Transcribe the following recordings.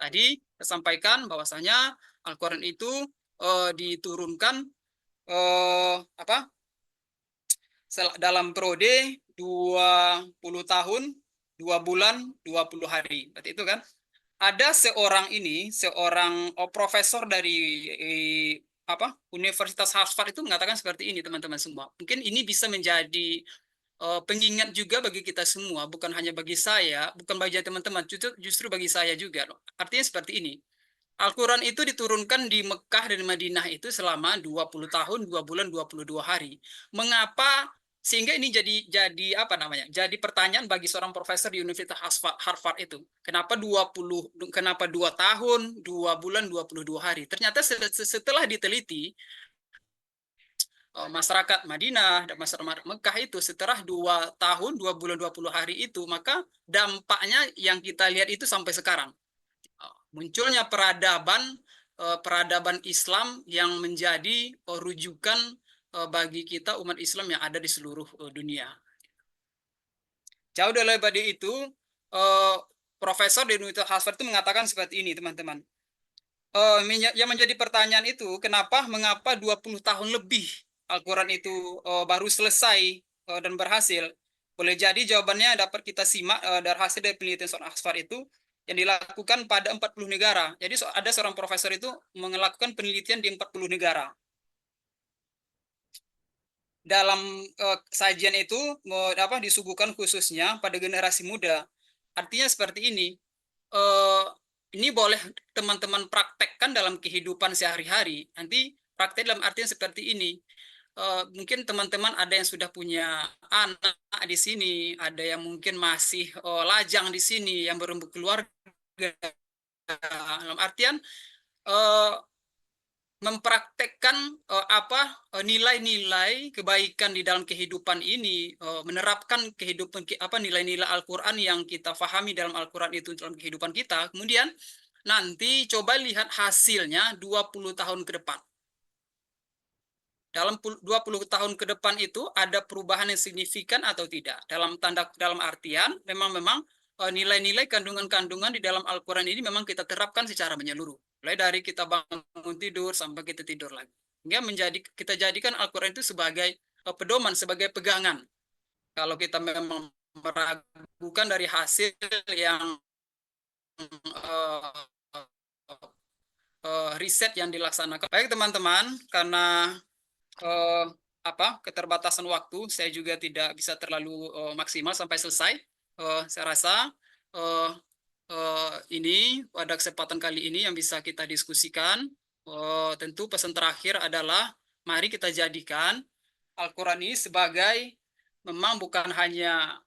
Tadi saya sampaikan bahwasanya Al-Quran itu diturunkan apa dalam periode 20 tahun, 2 bulan, 20 hari. Berarti itu kan. Ada seorang profesor dari Universitas Harvard itu mengatakan seperti ini, teman-teman semua. Mungkin ini bisa menjadi pengingat juga bagi kita semua, bukan hanya bagi saya, bukan bagi teman-teman, justru bagi saya juga. Artinya seperti ini. Al-Quran itu diturunkan di Mekah dan Madinah itu selama 20 tahun, 2 bulan, 22 hari. Mengapa? Sehingga ini jadi apa namanya? Jadi pertanyaan bagi seorang profesor di Universitas Harvard itu. Kenapa 2 tahun, 2 bulan, 22 hari? Ternyata setelah diteliti masyarakat Madinah dan masyarakat Mekah itu setelah 2 tahun, 2 bulan, 20 hari itu, maka dampaknya yang kita lihat itu sampai sekarang. Munculnya peradaban Islam yang menjadi rujukan bagi kita umat Islam yang ada di seluruh dunia. Jauh daripada itu, profesor di Universitas Harvard itu mengatakan seperti ini, teman-teman. Yang menjadi pertanyaan itu, mengapa 20 tahun lebih Al-Quran itu baru selesai dan berhasil? Boleh jadi jawabannya dapat kita simak dari hasil dari penelitian seorang Harvard itu yang dilakukan pada 40 negara. Jadi ada seorang profesor itu melakukan penelitian di 40 negara. Dalam sajian itu disuguhkan khususnya pada generasi muda. Artinya seperti ini. Uh, ini boleh teman-teman praktekkan dalam kehidupan sehari-hari. Nanti praktek dalam artian seperti ini. Mungkin teman-teman ada yang sudah punya anak di sini, ada yang mungkin masih lajang di sini, yang belum berkeluarga. Dalam artian uh, mempraktekkan nilai-nilai kebaikan di dalam kehidupan ini, menerapkan nilai-nilai Al-Qur'an yang kita fahami dalam Al-Qur'an itu dalam kehidupan kita. Kemudian nanti coba lihat hasilnya 20 tahun ke depan. Dalam 20 tahun ke depan itu ada perubahan yang signifikan atau tidak? Dalam artian memang nilai-nilai kandungan-kandungan di dalam Al-Qur'an ini memang kita terapkan secara menyeluruh. Mulai dari kita bangun tidur sampai kita tidur lagi. Hingga kita jadikan Al-Quran itu sebagai pedoman, sebagai pegangan. Kalau kita memang meragukan dari hasil yang uh, riset yang dilaksanakan. Baik teman-teman, karena uh, keterbatasan waktu, saya juga tidak bisa terlalu maksimal sampai selesai. Saya rasa uh, ini pada kesempatan kali ini yang bisa kita diskusikan. Tentu pesan terakhir adalah mari kita jadikan Al-Quran ini sebagai memang bukan hanya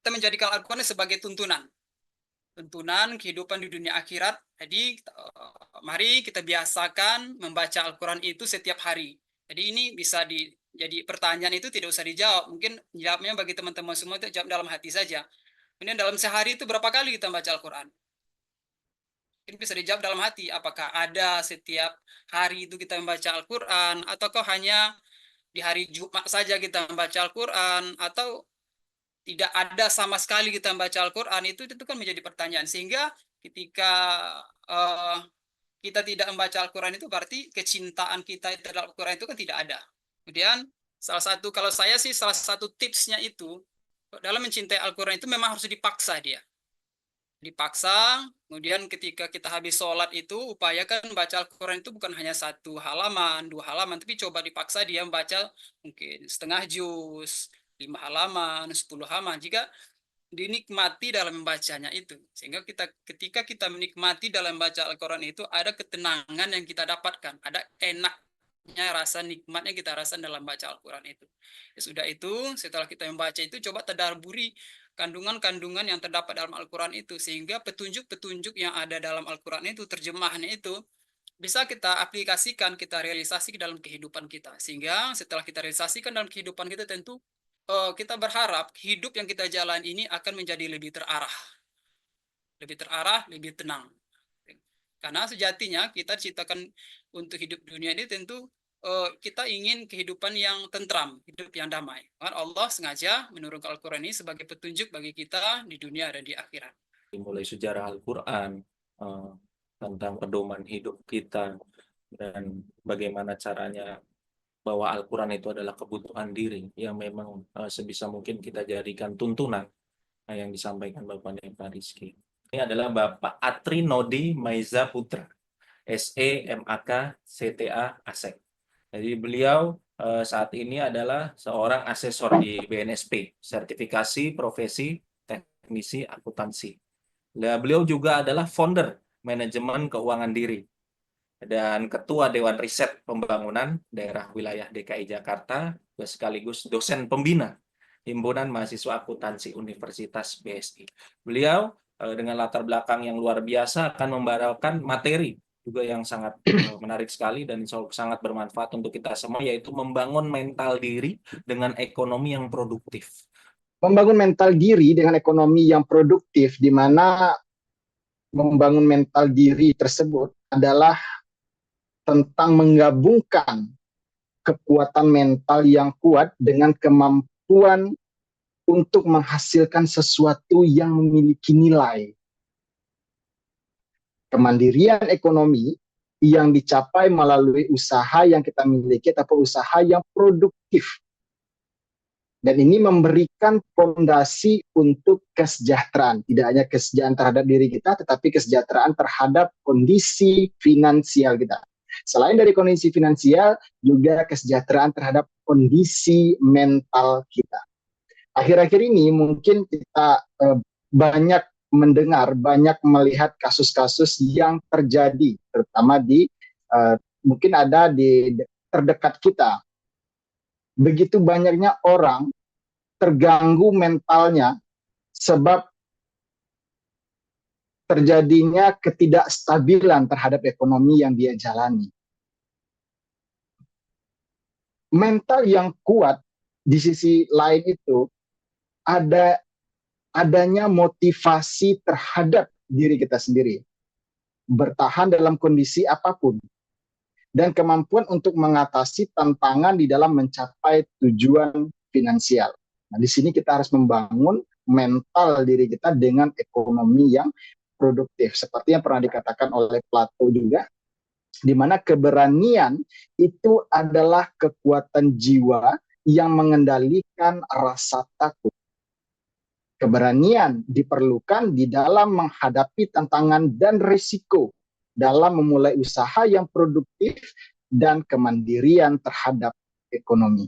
kita menjadikan Al-Quran sebagai tuntunan kehidupan di dunia akhirat. Jadi mari kita biasakan membaca Al-Quran itu setiap hari. Jadi ini bisa jadi pertanyaan itu tidak usah dijawab. Mungkin jawabnya bagi teman-teman semua itu jawab dalam hati saja. Kemudian dalam sehari itu berapa kali kita baca Al-Quran? Mungkin bisa dijawab dalam hati. Apakah ada setiap hari itu kita membaca Al-Quran? Ataukah hanya di hari Jumat saja kita membaca Al-Quran? Atau tidak ada sama sekali kita membaca Al-Quran? Itu kan menjadi pertanyaan. Sehingga ketika uh, kita tidak membaca Al-Quran itu berarti kecintaan kita terhadap Al-Quran itu kan tidak ada. Kemudian kalau saya sih salah satu tipsnya itu dalam mencintai Al-Quran itu memang harus dipaksa dia. Dipaksa, kemudian ketika kita habis sholat itu upayakan baca Al-Quran itu bukan hanya 1 halaman, 2 halaman, tapi coba dipaksa dia membaca mungkin setengah juz, 5 halaman, 10 halaman. Jika dinikmati dalam membacanya itu, sehingga ketika kita menikmati dalam baca Al-Quran itu ada ketenangan yang kita dapatkan, ada enaknya rasa nikmatnya kita rasakan dalam baca Al-Quran itu. Ya sudah itu, setelah kita membaca itu coba tadabburi kandungan-kandungan yang terdapat dalam Al-Quran itu, sehingga petunjuk-petunjuk yang ada dalam Al-Quran itu, terjemahannya itu bisa kita aplikasikan, kita realisasi dalam kehidupan kita. Sehingga setelah kita realisasikan dalam kehidupan kita, tentu kita berharap hidup yang kita jalan ini akan menjadi lebih terarah, lebih tenang. Karena sejatinya kita diciptakan untuk hidup dunia ini tentu kita ingin kehidupan yang tentram, hidup yang damai. Allah sengaja menurunkan Al-Quran ini sebagai petunjuk bagi kita di dunia dan di akhirat. Mulai sejarah Al-Quran, tentang pedoman hidup kita, dan bagaimana caranya bahwa Al-Quran itu adalah kebutuhan diri yang memang sebisa mungkin kita jadikan tuntunan yang disampaikan Bapak Neva Rizky. Ini adalah Bapak Atri Nodi Maiza Putra, SEMAK CTA ASEK. Jadi beliau saat ini adalah seorang asesor di BNSP, sertifikasi profesi teknisi akuntansi. Dan beliau juga adalah founder manajemen keuangan diri dan ketua Dewan Riset Pembangunan Daerah Wilayah DKI Jakarta, sekaligus dosen pembina Himpunan Mahasiswa Akuntansi Universitas BSI. Beliau dengan latar belakang yang luar biasa akan membawakan materi juga yang sangat menarik sekali dan sangat bermanfaat untuk kita semua, yaitu membangun mental diri dengan ekonomi yang produktif. Membangun mental diri dengan ekonomi yang produktif, di mana membangun mental diri tersebut adalah tentang menggabungkan kekuatan mental yang kuat dengan kemampuan untuk menghasilkan sesuatu yang memiliki nilai. Kemandirian ekonomi yang dicapai melalui usaha yang kita miliki atau usaha yang produktif. Dan ini memberikan fondasi untuk kesejahteraan. Tidak hanya kesejahteraan terhadap diri kita, tetapi kesejahteraan terhadap kondisi finansial kita. Selain dari kondisi finansial, juga kesejahteraan terhadap kondisi mental kita. Akhir-akhir ini mungkin kita banyak mendengar, banyak melihat kasus-kasus yang terjadi, terutama di mungkin ada di terdekat kita. Begitu banyaknya orang terganggu mentalnya sebab terjadinya ketidakstabilan terhadap ekonomi yang dia jalani. Mental yang kuat di sisi lain itu adanya motivasi terhadap diri kita sendiri, bertahan dalam kondisi apapun, dan kemampuan untuk mengatasi tantangan di dalam mencapai tujuan finansial. Nah, di sini kita harus membangun mental diri kita dengan ekonomi yang produktif. Seperti yang pernah dikatakan oleh Plato juga, di mana keberanian itu adalah kekuatan jiwa yang mengendalikan rasa takut. Keberanian diperlukan di dalam menghadapi tantangan dan risiko dalam memulai usaha yang produktif dan kemandirian terhadap ekonomi.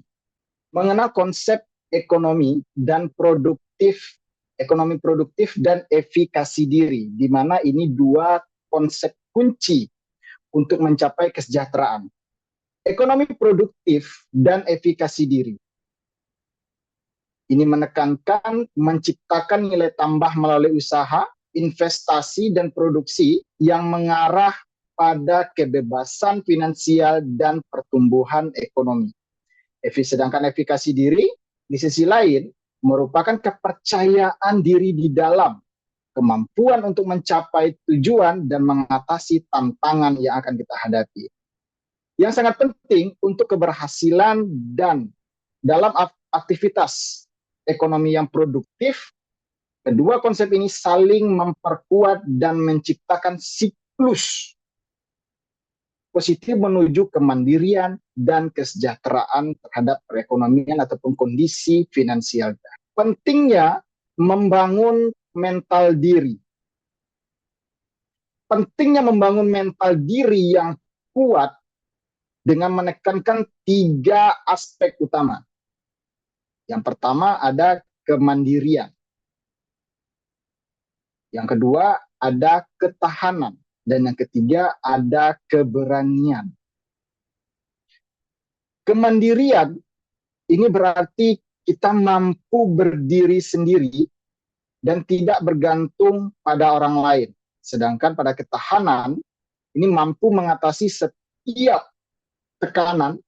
Mengenal konsep ekonomi dan ekonomi produktif dan efikasi diri, di mana ini dua konsep kunci untuk mencapai kesejahteraan. Ekonomi produktif dan efikasi diri. Ini menekankan menciptakan nilai tambah melalui usaha, investasi, dan produksi yang mengarah pada kebebasan finansial dan pertumbuhan ekonomi. Sedangkan efikasi diri, di sisi lain, merupakan kepercayaan diri di dalam kemampuan untuk mencapai tujuan dan mengatasi tantangan yang akan kita hadapi. Yang sangat penting untuk keberhasilan dan dalam aktivitas ekonomi yang produktif, kedua konsep ini saling memperkuat dan menciptakan siklus positif menuju kemandirian dan kesejahteraan terhadap perekonomian ataupun kondisi finansial. Pentingnya membangun mental diri. Pentingnya membangun mental diri yang kuat dengan menekankan 3 aspek utama. Yang pertama ada kemandirian. Yang kedua ada ketahanan. Dan yang ketiga ada keberanian. Kemandirian ini berarti kita mampu berdiri sendiri dan tidak bergantung pada orang lain. Sedangkan pada ketahanan ini mampu mengatasi setiap tekanan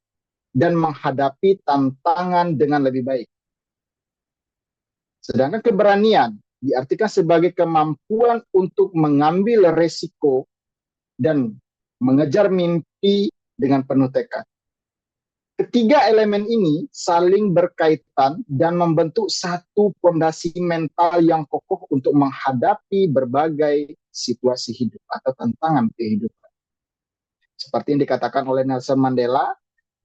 dan menghadapi tantangan dengan lebih baik. Sedangkan keberanian diartikan sebagai kemampuan untuk mengambil resiko dan mengejar mimpi dengan penuh tekad. Ketiga elemen ini saling berkaitan dan membentuk satu fondasi mental yang kokoh untuk menghadapi berbagai situasi hidup atau tantangan kehidupan. Seperti yang dikatakan oleh Nelson Mandela,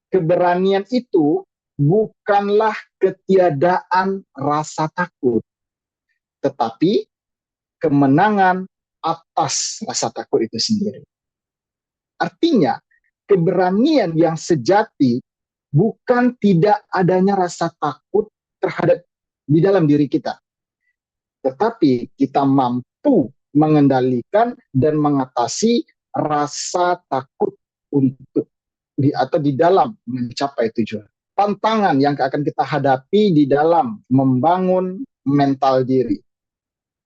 keberanian itu bukanlah ketiadaan rasa takut, tetapi kemenangan atas rasa takut itu sendiri. Artinya, keberanian yang sejati bukan tidak adanya rasa takut terhadap di dalam diri kita, tetapi kita mampu mengendalikan dan mengatasi rasa takut untuk atau di dalam mencapai tujuan. Tantangan yang akan kita hadapi di dalam membangun mental diri.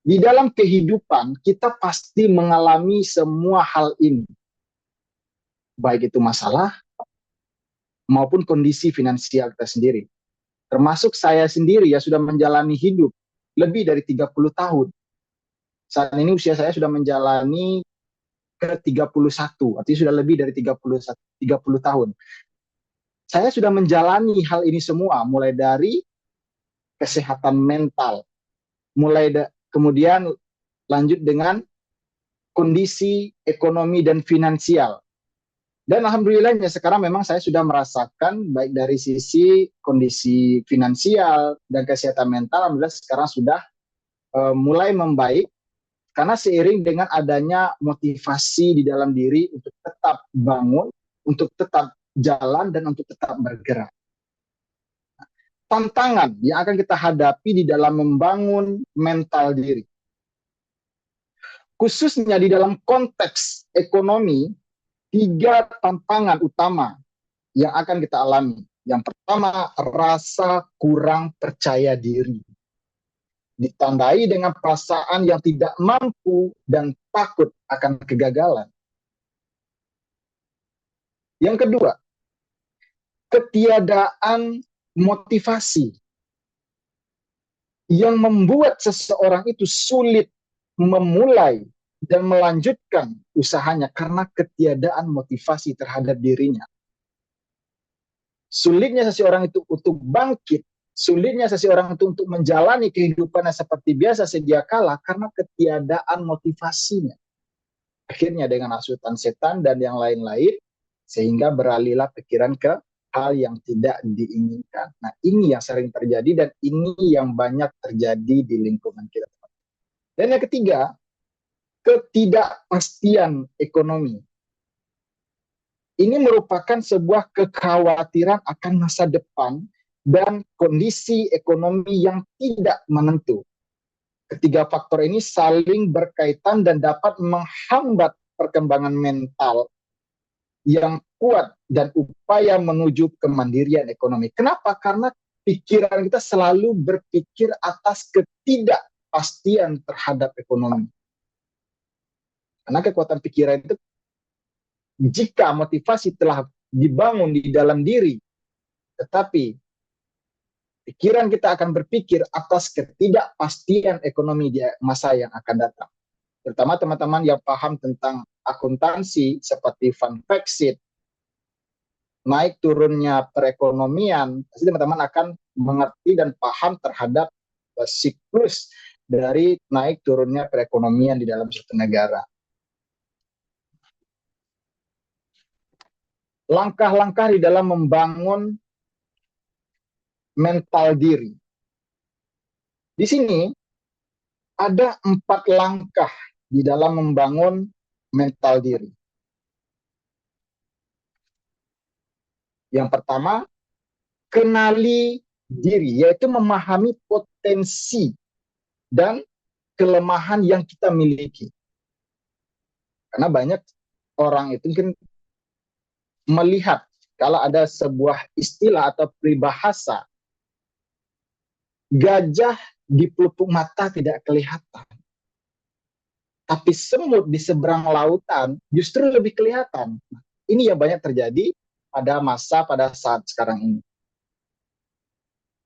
Di dalam kehidupan kita pasti mengalami semua hal ini, baik itu masalah maupun kondisi finansial kita sendiri. Termasuk saya sendiri ya sudah menjalani hidup lebih dari 30 tahun. Saat ini usia saya sudah menjalani ke 31, artinya sudah lebih dari 30 tahun. Saya sudah menjalani hal ini semua, mulai dari kesehatan mental, kemudian lanjut dengan kondisi ekonomi dan finansial. Dan alhamdulillahnya sekarang memang saya sudah merasakan baik dari sisi kondisi finansial dan kesehatan mental, alhamdulillah sekarang sudah mulai membaik karena seiring dengan adanya motivasi di dalam diri untuk tetap bangun, untuk tetap jalan dan untuk tetap bergerak. Tantangan yang akan kita hadapi di dalam membangun mental diri, khususnya di dalam konteks ekonomi, 3 tantangan utama yang akan kita alami. Yang pertama, rasa kurang percaya diri. Ditandai dengan perasaan yang tidak mampu dan takut akan kegagalan. Yang kedua, ketiadaan motivasi yang membuat seseorang itu sulit memulai dan melanjutkan usahanya karena ketiadaan motivasi terhadap dirinya. Sulitnya seseorang itu untuk bangkit, sulitnya seseorang itu untuk menjalani kehidupannya seperti biasa sedia kala karena ketiadaan motivasinya. Akhirnya dengan hasutan setan dan yang lain-lain, sehingga beralihlah pikiran ke hal yang tidak diinginkan. Nah, ini yang sering terjadi dan ini yang banyak terjadi di lingkungan kita. Dan yang ketiga, ketidakpastian ekonomi. Ini merupakan sebuah kekhawatiran akan masa depan dan kondisi ekonomi yang tidak menentu. Ketiga faktor ini saling berkaitan dan dapat menghambat perkembangan mental yang kuat dan upaya menuju kemandirian ekonomi. Kenapa? Karena pikiran kita selalu berpikir atas ketidakpastian terhadap ekonomi. Karena kekuatan pikiran itu, jika motivasi telah dibangun di dalam diri, tetapi pikiran kita akan berpikir atas ketidakpastian ekonomi di masa yang akan datang. Terutama teman-teman yang paham tentang akuntansi seperti fund fact sheet, naik turunnya perekonomian, pasti teman-teman akan mengerti dan paham terhadap siklus dari naik turunnya perekonomian di dalam suatu negara. Langkah-langkah di dalam membangun mental diri. Di sini ada 4 langkah di dalam membangun mental diri. Yang pertama, kenali diri, yaitu memahami potensi dan kelemahan yang kita miliki. Karena banyak orang itu mungkin melihat kalau ada sebuah istilah atau peribahasa, gajah di pelupuk mata tidak kelihatan, tapi semut di seberang lautan justru lebih kelihatan. Ini yang banyak terjadi pada saat sekarang ini.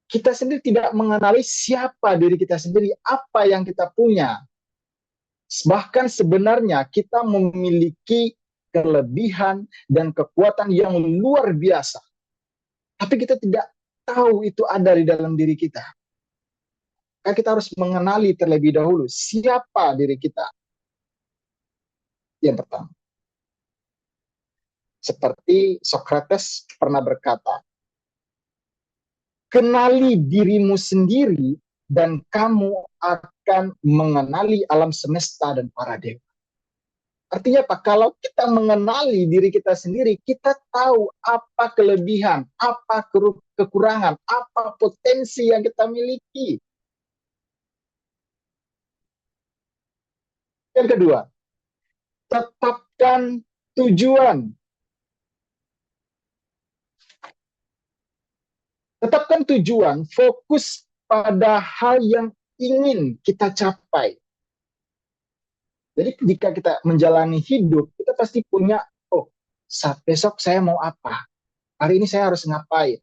Kita sendiri tidak mengenali siapa diri kita sendiri, apa yang kita punya. Bahkan sebenarnya kita memiliki kelebihan dan kekuatan yang luar biasa. Tapi kita tidak tahu itu ada di dalam diri kita. Maka kita harus mengenali terlebih dahulu siapa diri kita. Yang pertama. Seperti Socrates pernah berkata, kenali dirimu sendiri dan kamu akan mengenali alam semesta dan para dewa. Artinya apa? Kalau kita mengenali diri kita sendiri, kita tahu apa kelebihan, apa kekurangan, apa potensi yang kita miliki. Yang kedua, tetapkan tujuan. Tetapkan tujuan, fokus pada hal yang ingin kita capai. Jadi jika kita menjalani hidup, kita pasti punya, oh, besok saya mau apa? Hari ini saya harus ngapain?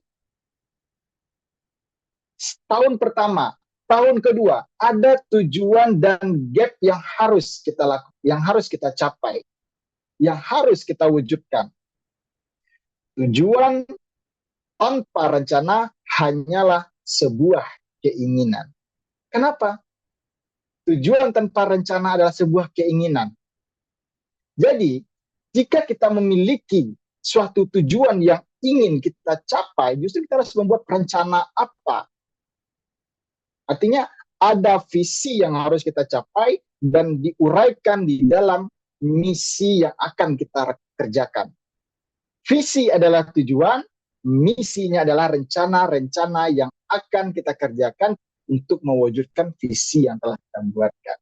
Tahun pertama, tahun kedua, ada tujuan dan gap yang harus kita lakukan, yang harus kita capai, yang harus kita wujudkan. Tujuan tanpa rencana hanyalah sebuah keinginan. Kenapa? Tujuan tanpa rencana adalah sebuah keinginan. Jadi, jika kita memiliki suatu tujuan yang ingin kita capai, justru kita harus membuat rencana apa. Artinya, ada visi yang harus kita capai dan diuraikan di dalam misi yang akan kita kerjakan. Visi adalah tujuan, misinya adalah rencana-rencana yang akan kita kerjakan untuk mewujudkan visi yang telah kita buatkan.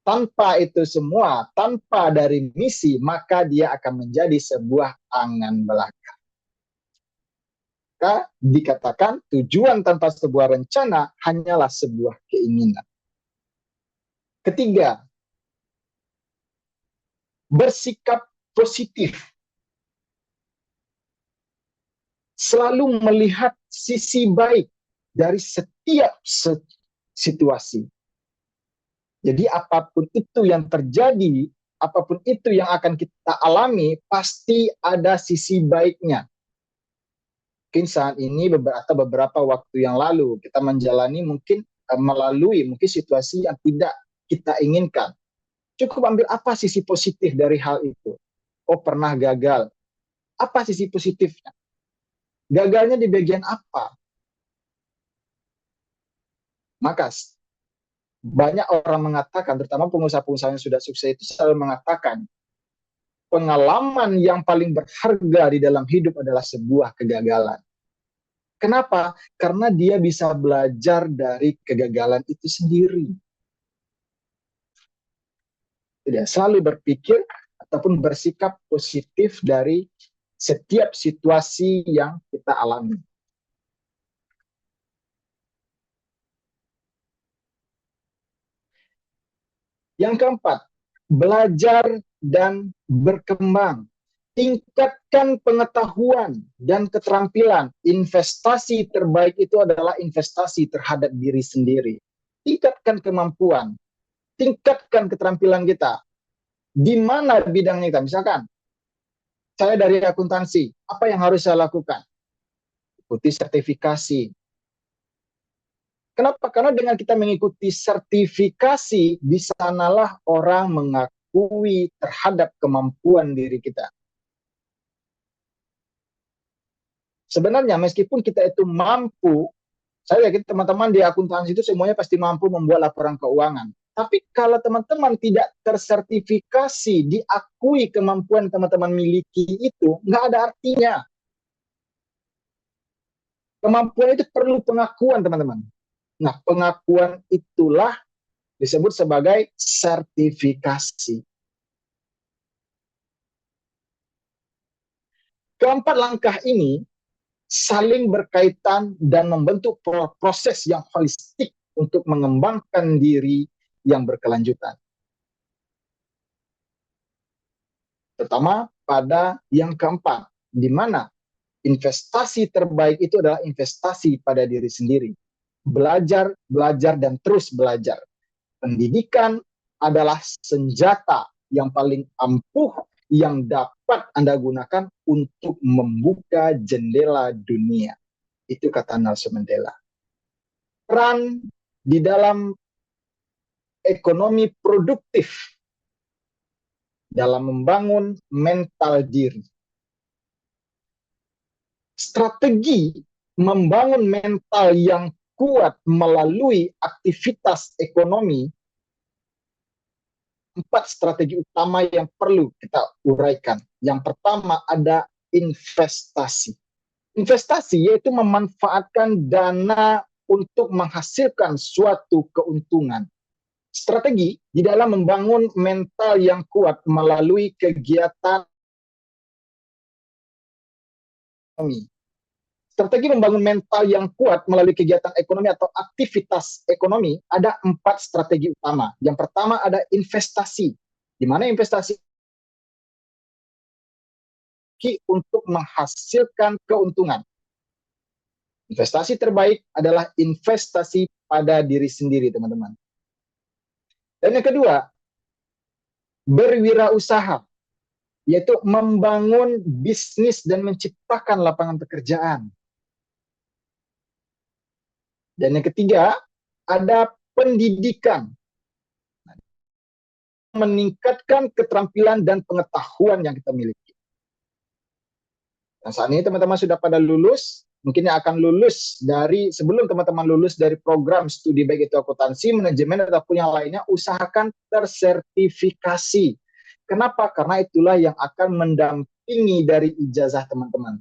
Tanpa itu semua, tanpa dari misi, maka dia akan menjadi sebuah angan belaka. Maka dikatakan tujuan tanpa sebuah rencana hanyalah sebuah keinginan. Ketiga, bersikap positif. Selalu melihat sisi baik dari setiap situasi. Jadi apapun itu yang terjadi, apapun itu yang akan kita alami, pasti ada sisi baiknya. Mungkin saat ini beberapa waktu yang lalu kita menjalani melalui situasi yang tidak kita inginkan. Cukup ambil apa sisi positif dari hal itu. Oh, pernah gagal. Apa sisi positifnya? Gagalnya di bagian apa? Maka banyak orang mengatakan, terutama pengusaha-pengusaha yang sudah sukses itu selalu mengatakan, pengalaman yang paling berharga di dalam hidup adalah sebuah kegagalan. Kenapa? Karena dia bisa belajar dari kegagalan itu sendiri. Tidak selalu berpikir ataupun bersikap positif dari setiap situasi yang kita alami. Yang keempat, belajar dan berkembang. Tingkatkan pengetahuan dan keterampilan. Investasi terbaik itu adalah investasi terhadap diri sendiri. Tingkatkan kemampuan, tingkatkan keterampilan kita. Di mana bidangnya kita? Misalkan, saya dari akuntansi, apa yang harus saya lakukan? Ikuti sertifikasi. Kenapa? Karena dengan kita mengikuti sertifikasi, di sanalah orang mengakui terhadap kemampuan diri kita. Sebenarnya meskipun kita itu mampu, saya yakin teman-teman di akuntansi itu semuanya pasti mampu membuat laporan keuangan. Tapi kalau teman-teman tidak tersertifikasi, diakui kemampuan teman-teman miliki itu, nggak ada artinya. Kemampuan itu perlu pengakuan, teman-teman. Nah, pengakuan itulah disebut sebagai sertifikasi. Keempat langkah ini saling berkaitan dan membentuk proses yang holistik untuk mengembangkan diri yang berkelanjutan. Terutama pada yang keempat, di mana investasi terbaik itu adalah investasi pada diri sendiri. Belajar, belajar, dan terus belajar. Pendidikan adalah senjata yang paling ampuh yang dapat tepat Anda gunakan untuk membuka jendela dunia. Itu kata Nelson Mandela. Peran di dalam ekonomi produktif dalam membangun mental diri. Strategi membangun mental yang kuat melalui aktivitas ekonomi, 4 strategi utama yang perlu kita uraikan. Yang pertama ada investasi. Investasi yaitu memanfaatkan dana untuk menghasilkan suatu keuntungan. Strategi di dalam membangun mental yang kuat melalui kegiatan ekonomi. Strategi membangun mental yang kuat melalui kegiatan ekonomi atau aktivitas ekonomi ada 4 strategi utama. Yang pertama ada investasi, di mana investasi untuk menghasilkan keuntungan. Investasi terbaik adalah investasi pada diri sendiri, teman-teman. Dan yang kedua, berwirausaha, yaitu membangun bisnis dan menciptakan lapangan pekerjaan. Dan yang ketiga, ada pendidikan. Meningkatkan keterampilan dan pengetahuan yang kita miliki. Nah, saat ini teman-teman sudah pada lulus, mungkin yang akan lulus dari, sebelum teman-teman lulus dari program studi baik itu akuntansi, manajemen, ataupun yang lainnya, usahakan tersertifikasi. Kenapa? Karena itulah yang akan mendampingi dari ijazah teman-teman.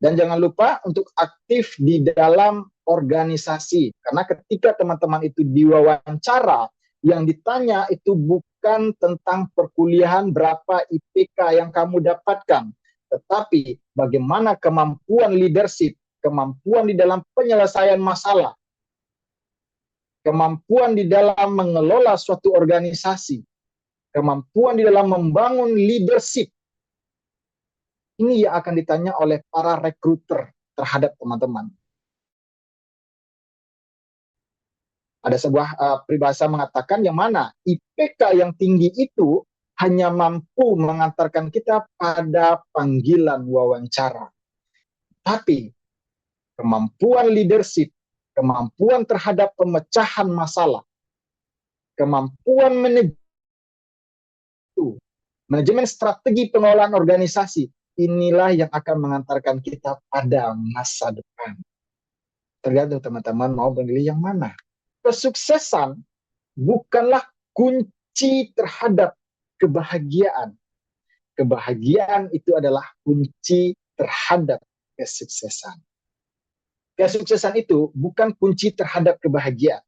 Dan jangan lupa untuk aktif di dalam organisasi. Karena ketika teman-teman itu diwawancara, yang ditanya itu bukan tentang perkuliahan berapa IPK yang kamu dapatkan, tetapi bagaimana kemampuan leadership, kemampuan di dalam penyelesaian masalah, kemampuan di dalam mengelola suatu organisasi, kemampuan di dalam membangun leadership. Ini yang akan ditanya oleh para rekruter terhadap teman-teman. Ada sebuah peribahasa mengatakan yang mana IPK yang tinggi itu hanya mampu mengantarkan kita pada panggilan wawancara. Tapi kemampuan leadership, kemampuan terhadap pemecahan masalah, kemampuan manajemen strategi pengelolaan organisasi, inilah yang akan mengantarkan kita pada masa depan. Tergantung teman-teman mau memilih yang mana. Kesuksesan bukanlah kunci terhadap kebahagiaan. Kebahagiaan itu adalah kunci terhadap kesuksesan. Kesuksesan itu bukan kunci terhadap kebahagiaan,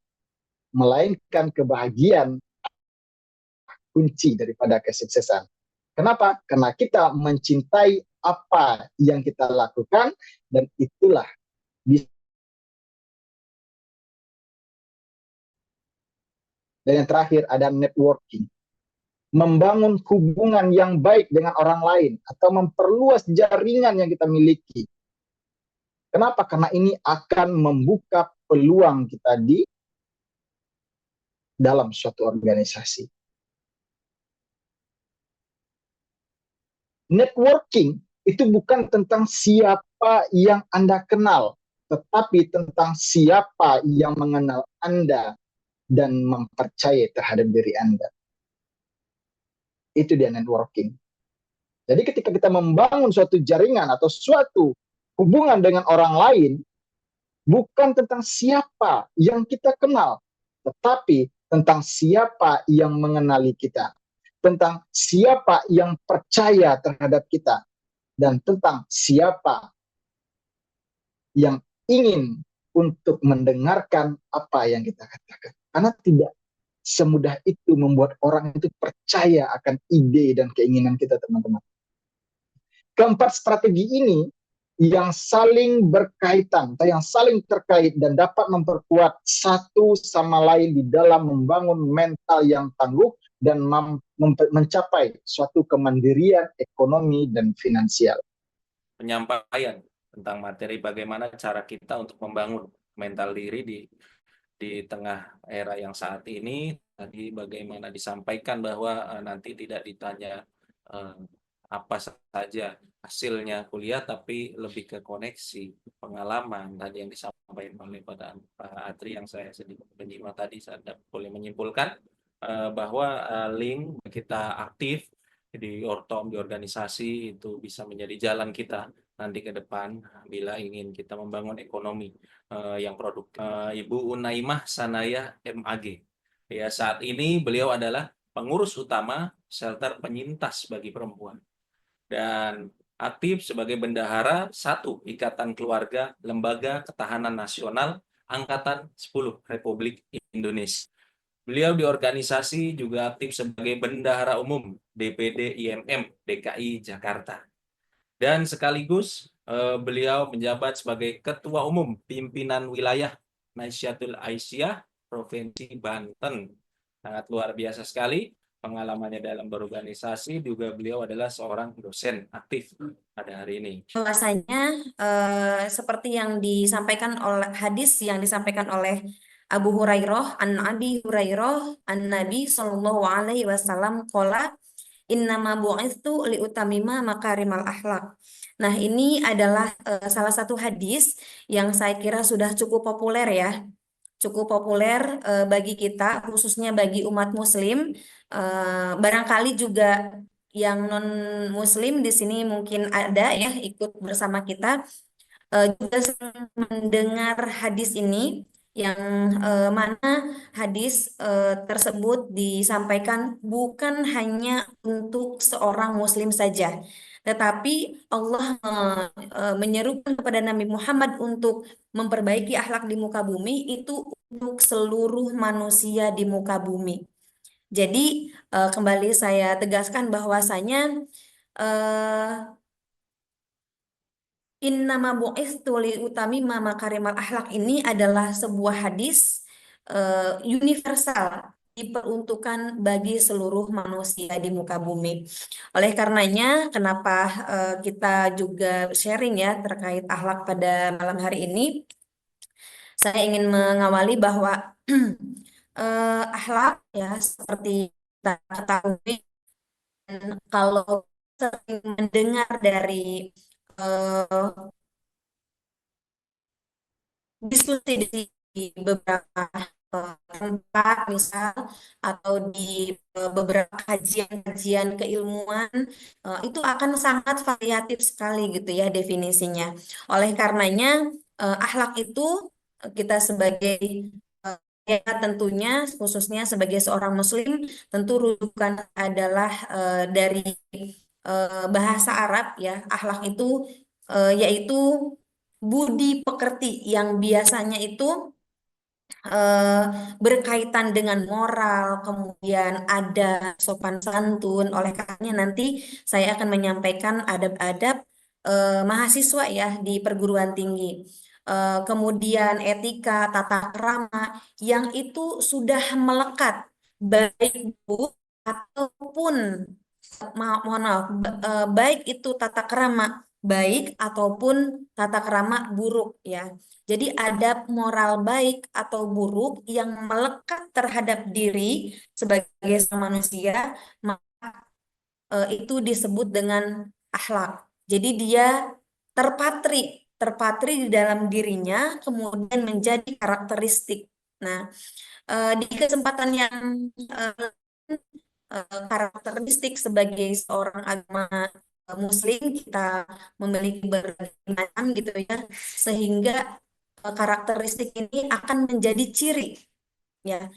melainkan kebahagiaan kunci daripada kesuksesan. Kenapa? Karena kita mencintai apa yang kita lakukan, dan itulah bisa. Dan yang terakhir ada networking. Membangun hubungan yang baik dengan orang lain atau memperluas jaringan yang kita miliki. Kenapa? Karena ini akan membuka peluang kita di dalam suatu organisasi. Networking itu bukan tentang siapa yang Anda kenal, tetapi tentang siapa yang mengenal Anda dan mempercayai terhadap diri Anda. Itu dia networking. Jadi ketika kita membangun suatu jaringan atau suatu hubungan dengan orang lain, bukan tentang siapa yang kita kenal, tetapi tentang siapa yang mengenali kita, tentang siapa yang percaya terhadap kita, dan tentang siapa yang ingin untuk mendengarkan apa yang kita katakan. Karena tidak semudah itu membuat orang itu percaya akan ide dan keinginan kita, teman-teman. Keempat strategi ini yang saling berkaitan atau yang saling terkait dan dapat memperkuat satu sama lain di dalam membangun mental yang tangguh dan mencapai suatu kemandirian ekonomi dan finansial. Penyampaian tentang materi bagaimana cara kita untuk membangun mental diri di tengah era yang saat ini. Tadi bagaimana disampaikan bahwa nanti tidak ditanya eh, apa saja hasilnya kuliah, tapi lebih ke koneksi, pengalaman tadi yang disampaikan oleh Pak Atri, yang saya sedikit menyimak tadi. Saya boleh menyimpulkan bahwa link kita aktif di ortom, di organisasi, itu bisa menjadi jalan kita nanti ke depan bila ingin kita membangun ekonomi yang produktif. Ibu Unaimah Sanaya MAG. Ya, saat ini beliau adalah pengurus utama shelter penyintas bagi perempuan dan aktif sebagai bendahara 1 Ikatan Keluarga Lembaga Ketahanan Nasional Angkatan 10 Republik Indonesia. Beliau di organisasi juga aktif sebagai bendahara umum DPD IMM DKI Jakarta. Dan sekaligus beliau menjabat sebagai Ketua Umum Pimpinan Wilayah Nahdlatul Aisyah Provinsi Banten. Sangat luar biasa sekali pengalamannya dalam berorganisasi. Juga beliau adalah seorang dosen aktif pada hari ini. Bahwasanya seperti yang disampaikan oleh hadis yang disampaikan oleh Abu Hurairah, an Abi Hurairah an Nabi Shallallahu Alaihi Wasallam qala innama bu'itsu liutamima makarimal akhlak. Nah, ini adalah salah satu hadis yang saya kira sudah cukup populer ya. Cukup populer bagi kita, khususnya bagi umat muslim. Barangkali juga yang non muslim di sini mungkin ada ya ikut bersama kita juga sering mendengar hadis ini yang mana hadis tersebut disampaikan bukan hanya untuk seorang muslim saja, tetapi Allah menyerukan kepada Nabi Muhammad untuk memperbaiki akhlak di muka bumi itu untuk seluruh manusia di muka bumi. Jadi kembali saya tegaskan bahwasanya innama bu'istu liutamima makarimal akhlak ini adalah sebuah hadis universal, diperuntukkan bagi seluruh manusia di muka bumi. Oleh karenanya, kenapa kita juga sharing ya terkait akhlak pada malam hari ini. Saya ingin mengawali bahwa akhlak ya seperti kita ketahui, kalau sering mendengar dari diskusi di beberapa tempat misal atau di beberapa kajian-kajian keilmuan itu akan sangat variatif sekali gitu ya definisinya. Oleh karenanya akhlak itu kita sebagai ya tentunya khususnya sebagai seorang muslim tentu rujukan adalah dari bahasa Arab ya. Akhlak itu yaitu budi pekerti yang biasanya itu berkaitan dengan moral, kemudian ada sopan santun. Oleh karenanya nanti saya akan menyampaikan adab-adab mahasiswa ya di perguruan tinggi. Kemudian etika, tata krama yang itu sudah melekat baik buruk ataupun mohon maaf, baik itu tata krama baik ataupun tata krama buruk ya. Jadi adab moral baik atau buruk yang melekat terhadap diri sebagai seorang manusia, maka itu disebut dengan akhlak. Jadi dia terpatri, terpatri di dalam dirinya, kemudian menjadi karakteristik. Nah, di kesempatan yang karakteristik sebagai seorang agama Muslim kita memiliki berbagai macam gitu ya, sehingga karakteristik ini akan menjadi ciri ya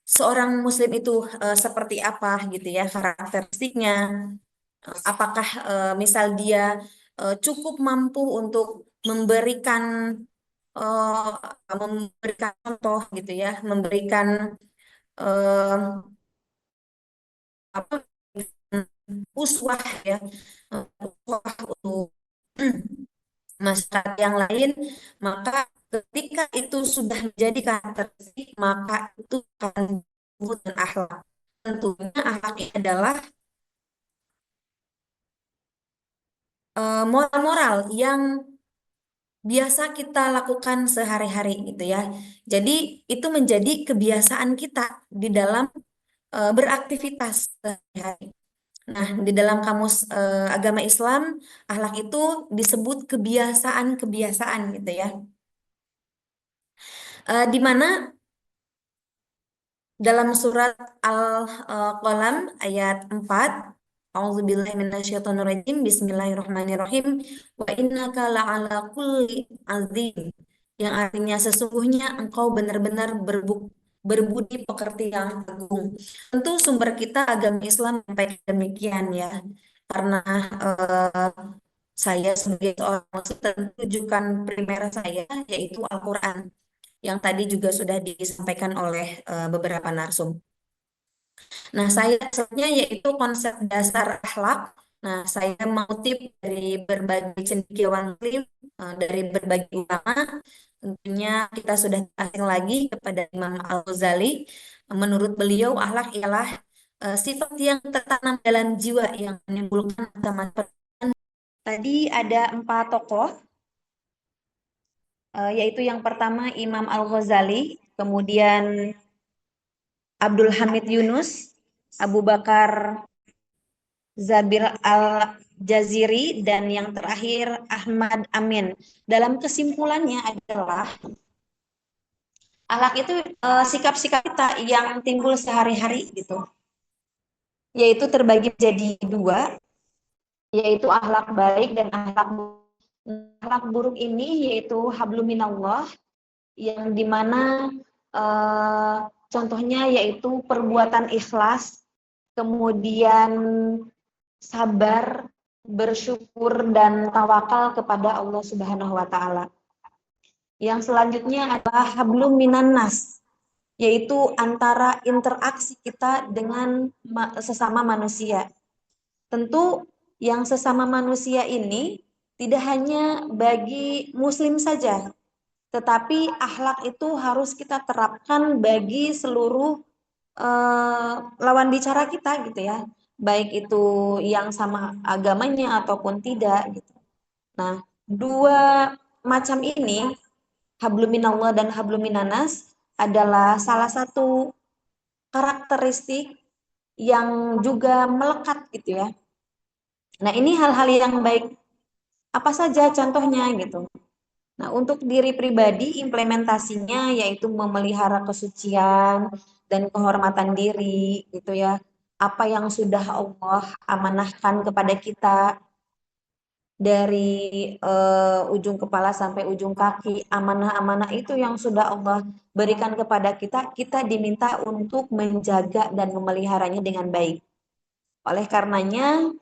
seorang Muslim itu seperti apa gitu ya karakteristiknya. Apakah misal dia cukup mampu untuk memberikan memberikan contoh gitu ya, memberikan apa uswah ya, uswah untuk masyarakat yang lain, maka ketika itu sudah menjadi karakteristik maka itu akan disebut dengan akhlak. Tentunya akhlak ini adalah moral-moral yang biasa kita lakukan sehari-hari gitu ya. Jadi itu menjadi kebiasaan kita di dalam beraktivitas sehari-hari. Nah, di dalam kamus agama Islam, akhlak itu disebut kebiasaan-kebiasaan gitu ya. Di mana dalam surat Al-Qalam ayat 4, A'udzubillahi minasyaitonirrajim, Bismillahirrahmanirrahim, wa innaka la'ala kulli azim, yang artinya sesungguhnya engkau benar-benar berbudi pekerti yang agung. Tentu sumber kita agama Islam sampai demikian ya, karena eh, saya sebagai seorang muslim tentu rujukan primer saya yaitu Al-Quran yang tadi juga sudah disampaikan oleh beberapa narsum. Nah, saya selanjutnya yaitu konsep dasar akhlak. Nah, saya mengutip dari berbagai cendekiawan muslim, dari berbagai ulama. Tentunya kita sudah asing lagi kepada Imam Al-Ghazali. Menurut beliau, akhlak ialah sifat yang tertanam dalam jiwa yang menimbulkan ancaman. Tadi ada 4 tokoh, yaitu yang pertama Imam Al-Ghazali, kemudian Abdul Hamid Yunus, Abu Bakar Zabir Al-Jaziri, dan yang terakhir Ahmad Amin. Dalam kesimpulannya adalah akhlak itu sikap-sikap kita yang timbul sehari-hari gitu, yaitu terbagi menjadi 2, yaitu akhlak baik dan akhlak buruk. Akhlak buruk ini yaitu hablum minallah, yang dimana contohnya yaitu perbuatan ikhlas, kemudian sabar, bersyukur, dan tawakal kepada Allah Subhanahu wa Ta'ala. Yang selanjutnya adalah hablum minan nas, yaitu antara interaksi kita dengan sesama manusia. Tentu yang sesama manusia ini tidak hanya bagi muslim saja, tetapi akhlak itu harus kita terapkan bagi seluruh lawan bicara kita gitu ya, baik itu yang sama agamanya ataupun tidak gitu. Nah, 2 macam ini, hablum minallah dan hablum minanas, adalah salah satu karakteristik yang juga melekat gitu ya. Nah, ini hal-hal yang baik apa saja contohnya gitu. Nah, untuk diri pribadi implementasinya yaitu memelihara kesucian dan kehormatan diri gitu ya. Apa yang sudah Allah amanahkan kepada kita dari ujung kepala sampai ujung kaki, amanah-amanah itu yang sudah Allah berikan kepada kita, kita diminta untuk menjaga dan memeliharanya dengan baik. Oleh karenanya,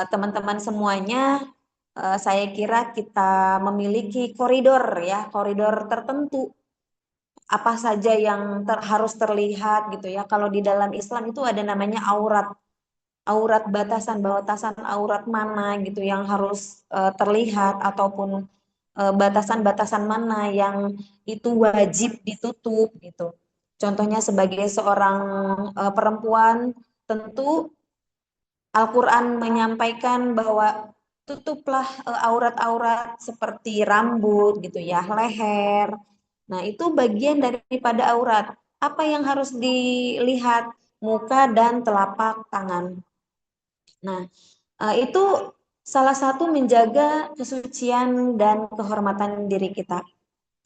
teman-teman semuanya, saya kira kita memiliki koridor ya, koridor tertentu. Apa saja yang harus terlihat gitu ya. Kalau di dalam Islam itu ada namanya aurat. Aurat batasan aurat mana gitu yang harus terlihat, ataupun batasan-batasan mana yang itu wajib ditutup gitu. Contohnya sebagai seorang perempuan, tentu Al-Quran menyampaikan bahwa tutuplah aurat-aurat seperti rambut gitu ya, leher. Nah, itu bagian daripada aurat. Apa yang harus dilihat? Muka dan telapak tangan. Nah, itu salah satu menjaga kesucian dan kehormatan diri kita.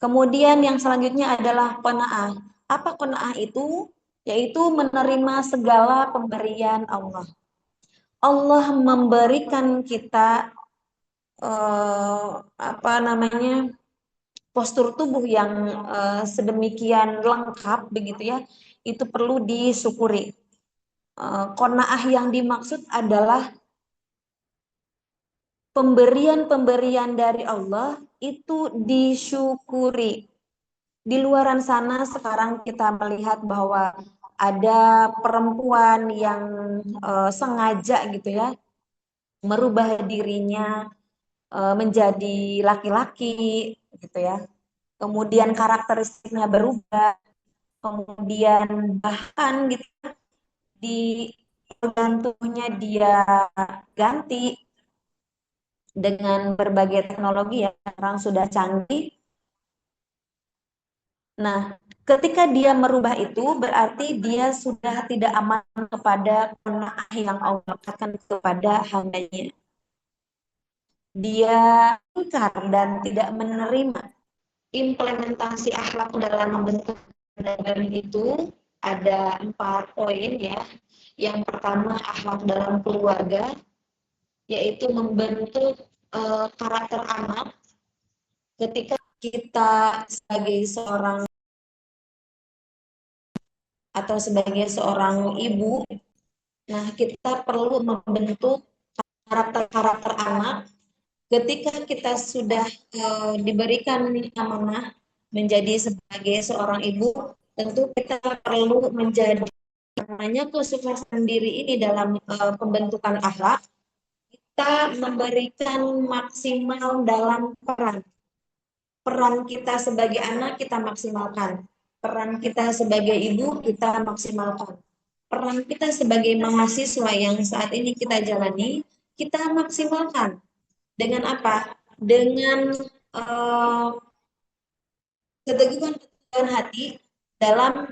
Kemudian yang selanjutnya adalah qanaah. Apa qanaah itu? Yaitu menerima segala pemberian Allah. Allah memberikan kita postur tubuh yang sedemikian lengkap begitu ya, itu perlu disyukuri. Qanaah yang dimaksud adalah pemberian-pemberian dari Allah itu disyukuri. Di luaran sana sekarang kita melihat bahwa ada perempuan yang sengaja gitu ya merubah dirinya menjadi laki-laki gitu ya. Kemudian karakteristiknya berubah, kemudian bahkan gitu di organ dia ganti dengan berbagai teknologi yang sekarang sudah canggih. Nah, ketika dia merubah itu berarti dia sudah tidak aman kepada qanaah yang Allah katakan kepada hambanya. Dia ingkar dan tidak menerima implementasi akhlak dalam membentuk peradaban itu ada 4 poin ya. Yang pertama akhlak dalam keluarga, yaitu membentuk karakter anak. Ketika kita sebagai seorang atau sebagai seorang ibu, nah kita perlu membentuk karakter anak. Ketika kita sudah diberikan amanah menjadi sebagai seorang ibu, tentu kita perlu menjadi namanya kesuksesan diri ini dalam pembentukan akhlak. Kita memberikan maksimal dalam peran kita sebagai anak kita maksimalkan, peran kita sebagai ibu kita maksimalkan, peran kita sebagai mahasiswa yang saat ini kita jalani kita maksimalkan. Dengan apa? Dengan keteguhan hati dalam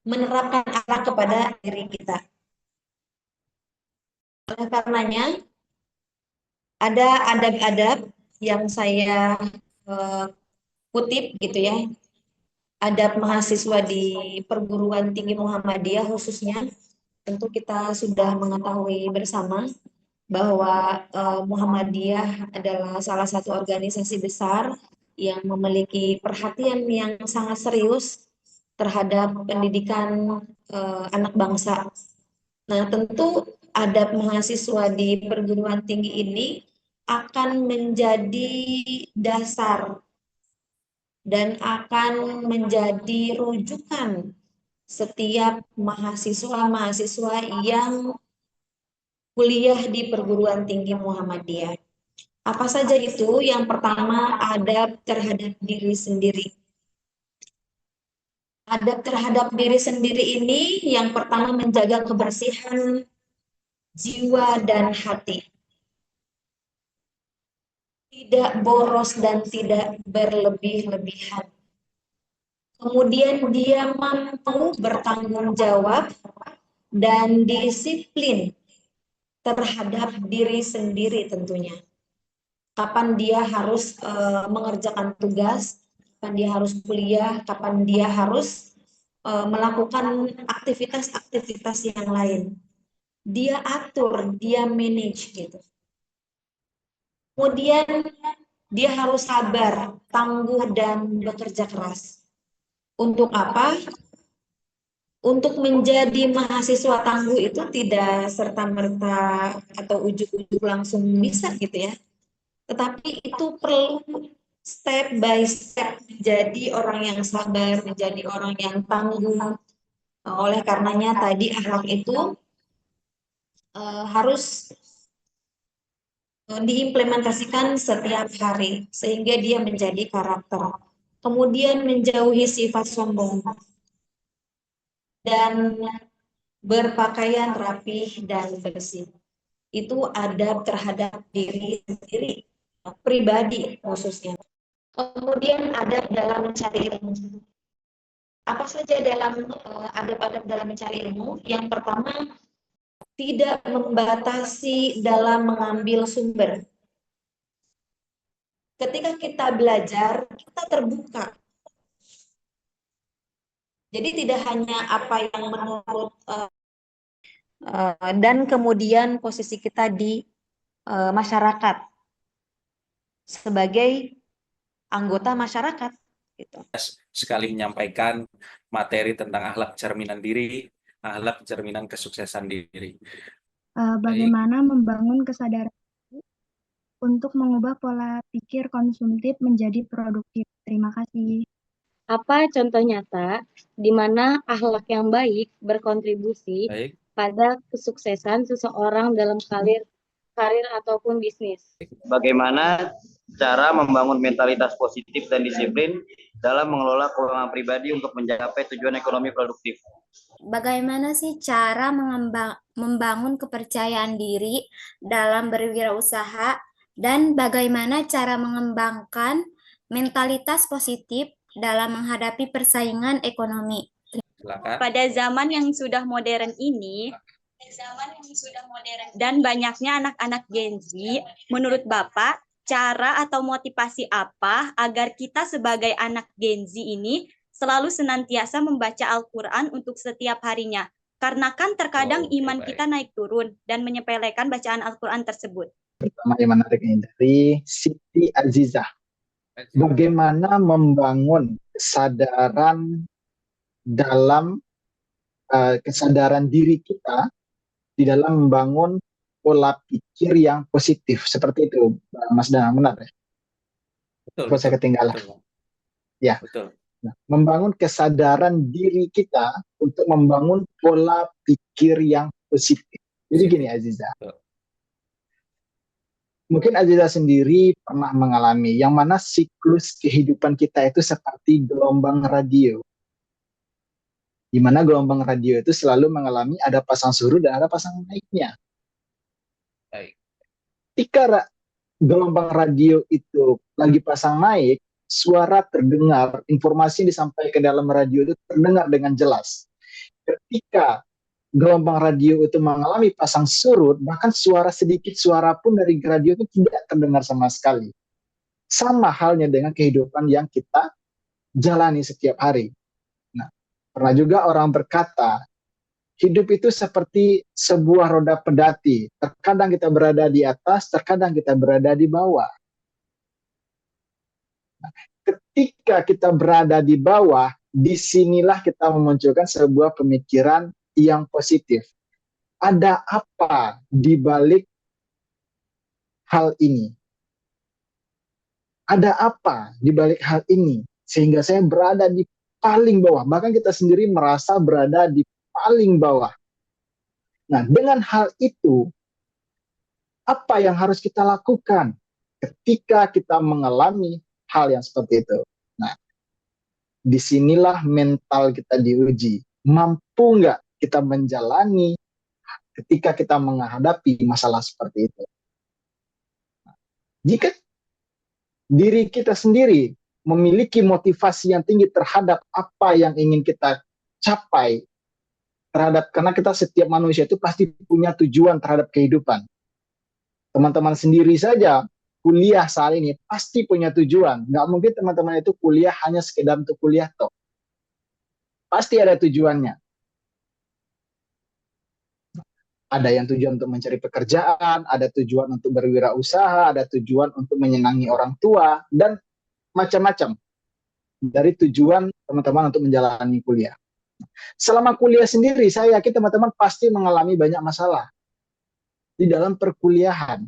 menerapkan akhlak kepada diri kita. Oleh karenanya, ada adab-adab yang saya kutip gitu ya, adab mahasiswa di perguruan tinggi Muhammadiyah khususnya, tentu kita sudah mengetahui bersama bahwa Muhammadiyah adalah salah satu organisasi besar yang memiliki perhatian yang sangat serius terhadap pendidikan anak bangsa. Nah, tentu adab mahasiswa di perguruan tinggi ini akan menjadi dasar dan akan menjadi rujukan setiap mahasiswa-mahasiswa yang kuliah di perguruan tinggi Muhammadiyah. Apa saja itu? Yang pertama, adab terhadap diri sendiri. Adab terhadap diri sendiri ini yang pertama menjaga kebersihan jiwa dan hati. Tidak boros dan tidak berlebih-lebihan. Kemudian dia mampu bertanggung jawab dan disiplin terhadap diri sendiri tentunya. Kapan dia harus mengerjakan tugas, kapan dia harus kuliah, kapan dia harus melakukan aktivitas-aktivitas yang lain. Dia atur, dia manage gitu. Kemudian dia harus sabar, tangguh, dan bekerja keras. Untuk apa? Untuk menjadi mahasiswa tangguh itu tidak serta-merta atau ujuk-ujuk langsung bisa gitu ya. Tetapi itu perlu step by step menjadi orang yang sabar, menjadi orang yang tangguh. Oleh karenanya tadi akhlak itu harus diimplementasikan setiap hari sehingga dia menjadi karakter. Kemudian menjauhi sifat sombong dan berpakaian rapih dan bersih. Itu adab terhadap diri sendiri, pribadi khususnya. Kemudian adab dalam mencari ilmu. Apa saja dalam adab-adab dalam mencari ilmu? Yang pertama, tidak membatasi dalam mengambil sumber. Ketika kita belajar, kita terbuka. Jadi tidak hanya apa yang menurut dan kemudian posisi kita di masyarakat sebagai anggota masyarakat. Gitu. Sekali menyampaikan materi tentang akhlak cerminan diri, akhlak cerminan kesuksesan diri. Bagaimana membangun kesadaran untuk mengubah pola pikir konsumtif menjadi produktif. Terima kasih. Apa contoh nyata di mana akhlak yang baik berkontribusi pada kesuksesan seseorang dalam karir ataupun bisnis? Bagaimana cara membangun mentalitas positif dan disiplin dalam mengelola keuangan pribadi untuk mencapai tujuan ekonomi produktif? Bagaimana sih cara membangun kepercayaan diri dalam berwirausaha dan bagaimana cara mengembangkan mentalitas positif dalam menghadapi persaingan ekonomi. Silakan. Pada zaman yang sudah modern ini, dan banyaknya anak-anak Gen Z, menurut Bapak, cara atau motivasi apa agar kita sebagai anak Gen Z ini selalu senantiasa membaca Al-Quran untuk setiap harinya? Karena kan terkadang Oke, iman baik. kita naik turun dan menyepelekan bacaan Al-Quran tersebut. Pertama yang menarik ini dari Siti Azizah. Bagaimana membangun kesadaran dalam kesadaran diri kita di dalam membangun pola pikir yang positif. Seperti itu, Mas Danang, benar ya? Betul, Kalau saya ketinggalan. betul. Ya. Betul. Nah, membangun kesadaran diri kita untuk membangun pola pikir yang positif. Jadi gini Aziza, Betul. mungkin Aziza sendiri pernah mengalami yang mana siklus kehidupan kita itu seperti gelombang radio. Di mana gelombang radio itu selalu mengalami ada pasang surut dan ada pasang naiknya. Baik. Ketika gelombang radio itu lagi pasang naik, suara terdengar, informasi disampaikan dalam radio itu terdengar dengan jelas. Ketika gelombang radio itu mengalami pasang surut, bahkan sedikit suara pun dari radio itu tidak terdengar sama sekali. Sama halnya dengan kehidupan yang kita jalani setiap hari. Nah, pernah juga orang berkata, hidup itu seperti sebuah roda pedati. Terkadang kita berada di atas, terkadang kita berada di bawah. Nah, ketika kita berada di bawah, disinilah kita memunculkan sebuah pemikiran yang positif. Ada apa di balik hal ini? Ada apa di balik hal ini? Sehingga saya berada di paling bawah. Bahkan kita sendiri merasa berada di paling bawah. Nah, dengan hal itu, apa yang harus kita lakukan ketika kita mengalami hal yang seperti itu? Nah, disinilah mental kita diuji. Mampu nggak kita menjalani ketika kita menghadapi masalah seperti itu? Jika diri kita sendiri memiliki motivasi yang tinggi terhadap apa yang ingin kita capai, karena kita setiap manusia itu pasti punya tujuan terhadap kehidupan. Teman-teman sendiri saja kuliah saat ini pasti punya tujuan. Nggak mungkin teman-teman itu kuliah hanya sekedar untuk kuliah toh. Pasti ada tujuannya. Ada yang tujuan untuk mencari pekerjaan, ada tujuan untuk berwirausaha, ada tujuan untuk menyenangi orang tua, dan macam-macam dari tujuan teman-teman untuk menjalani kuliah. Selama kuliah sendiri, saya yakin teman-teman pasti mengalami banyak masalah di dalam perkuliahan.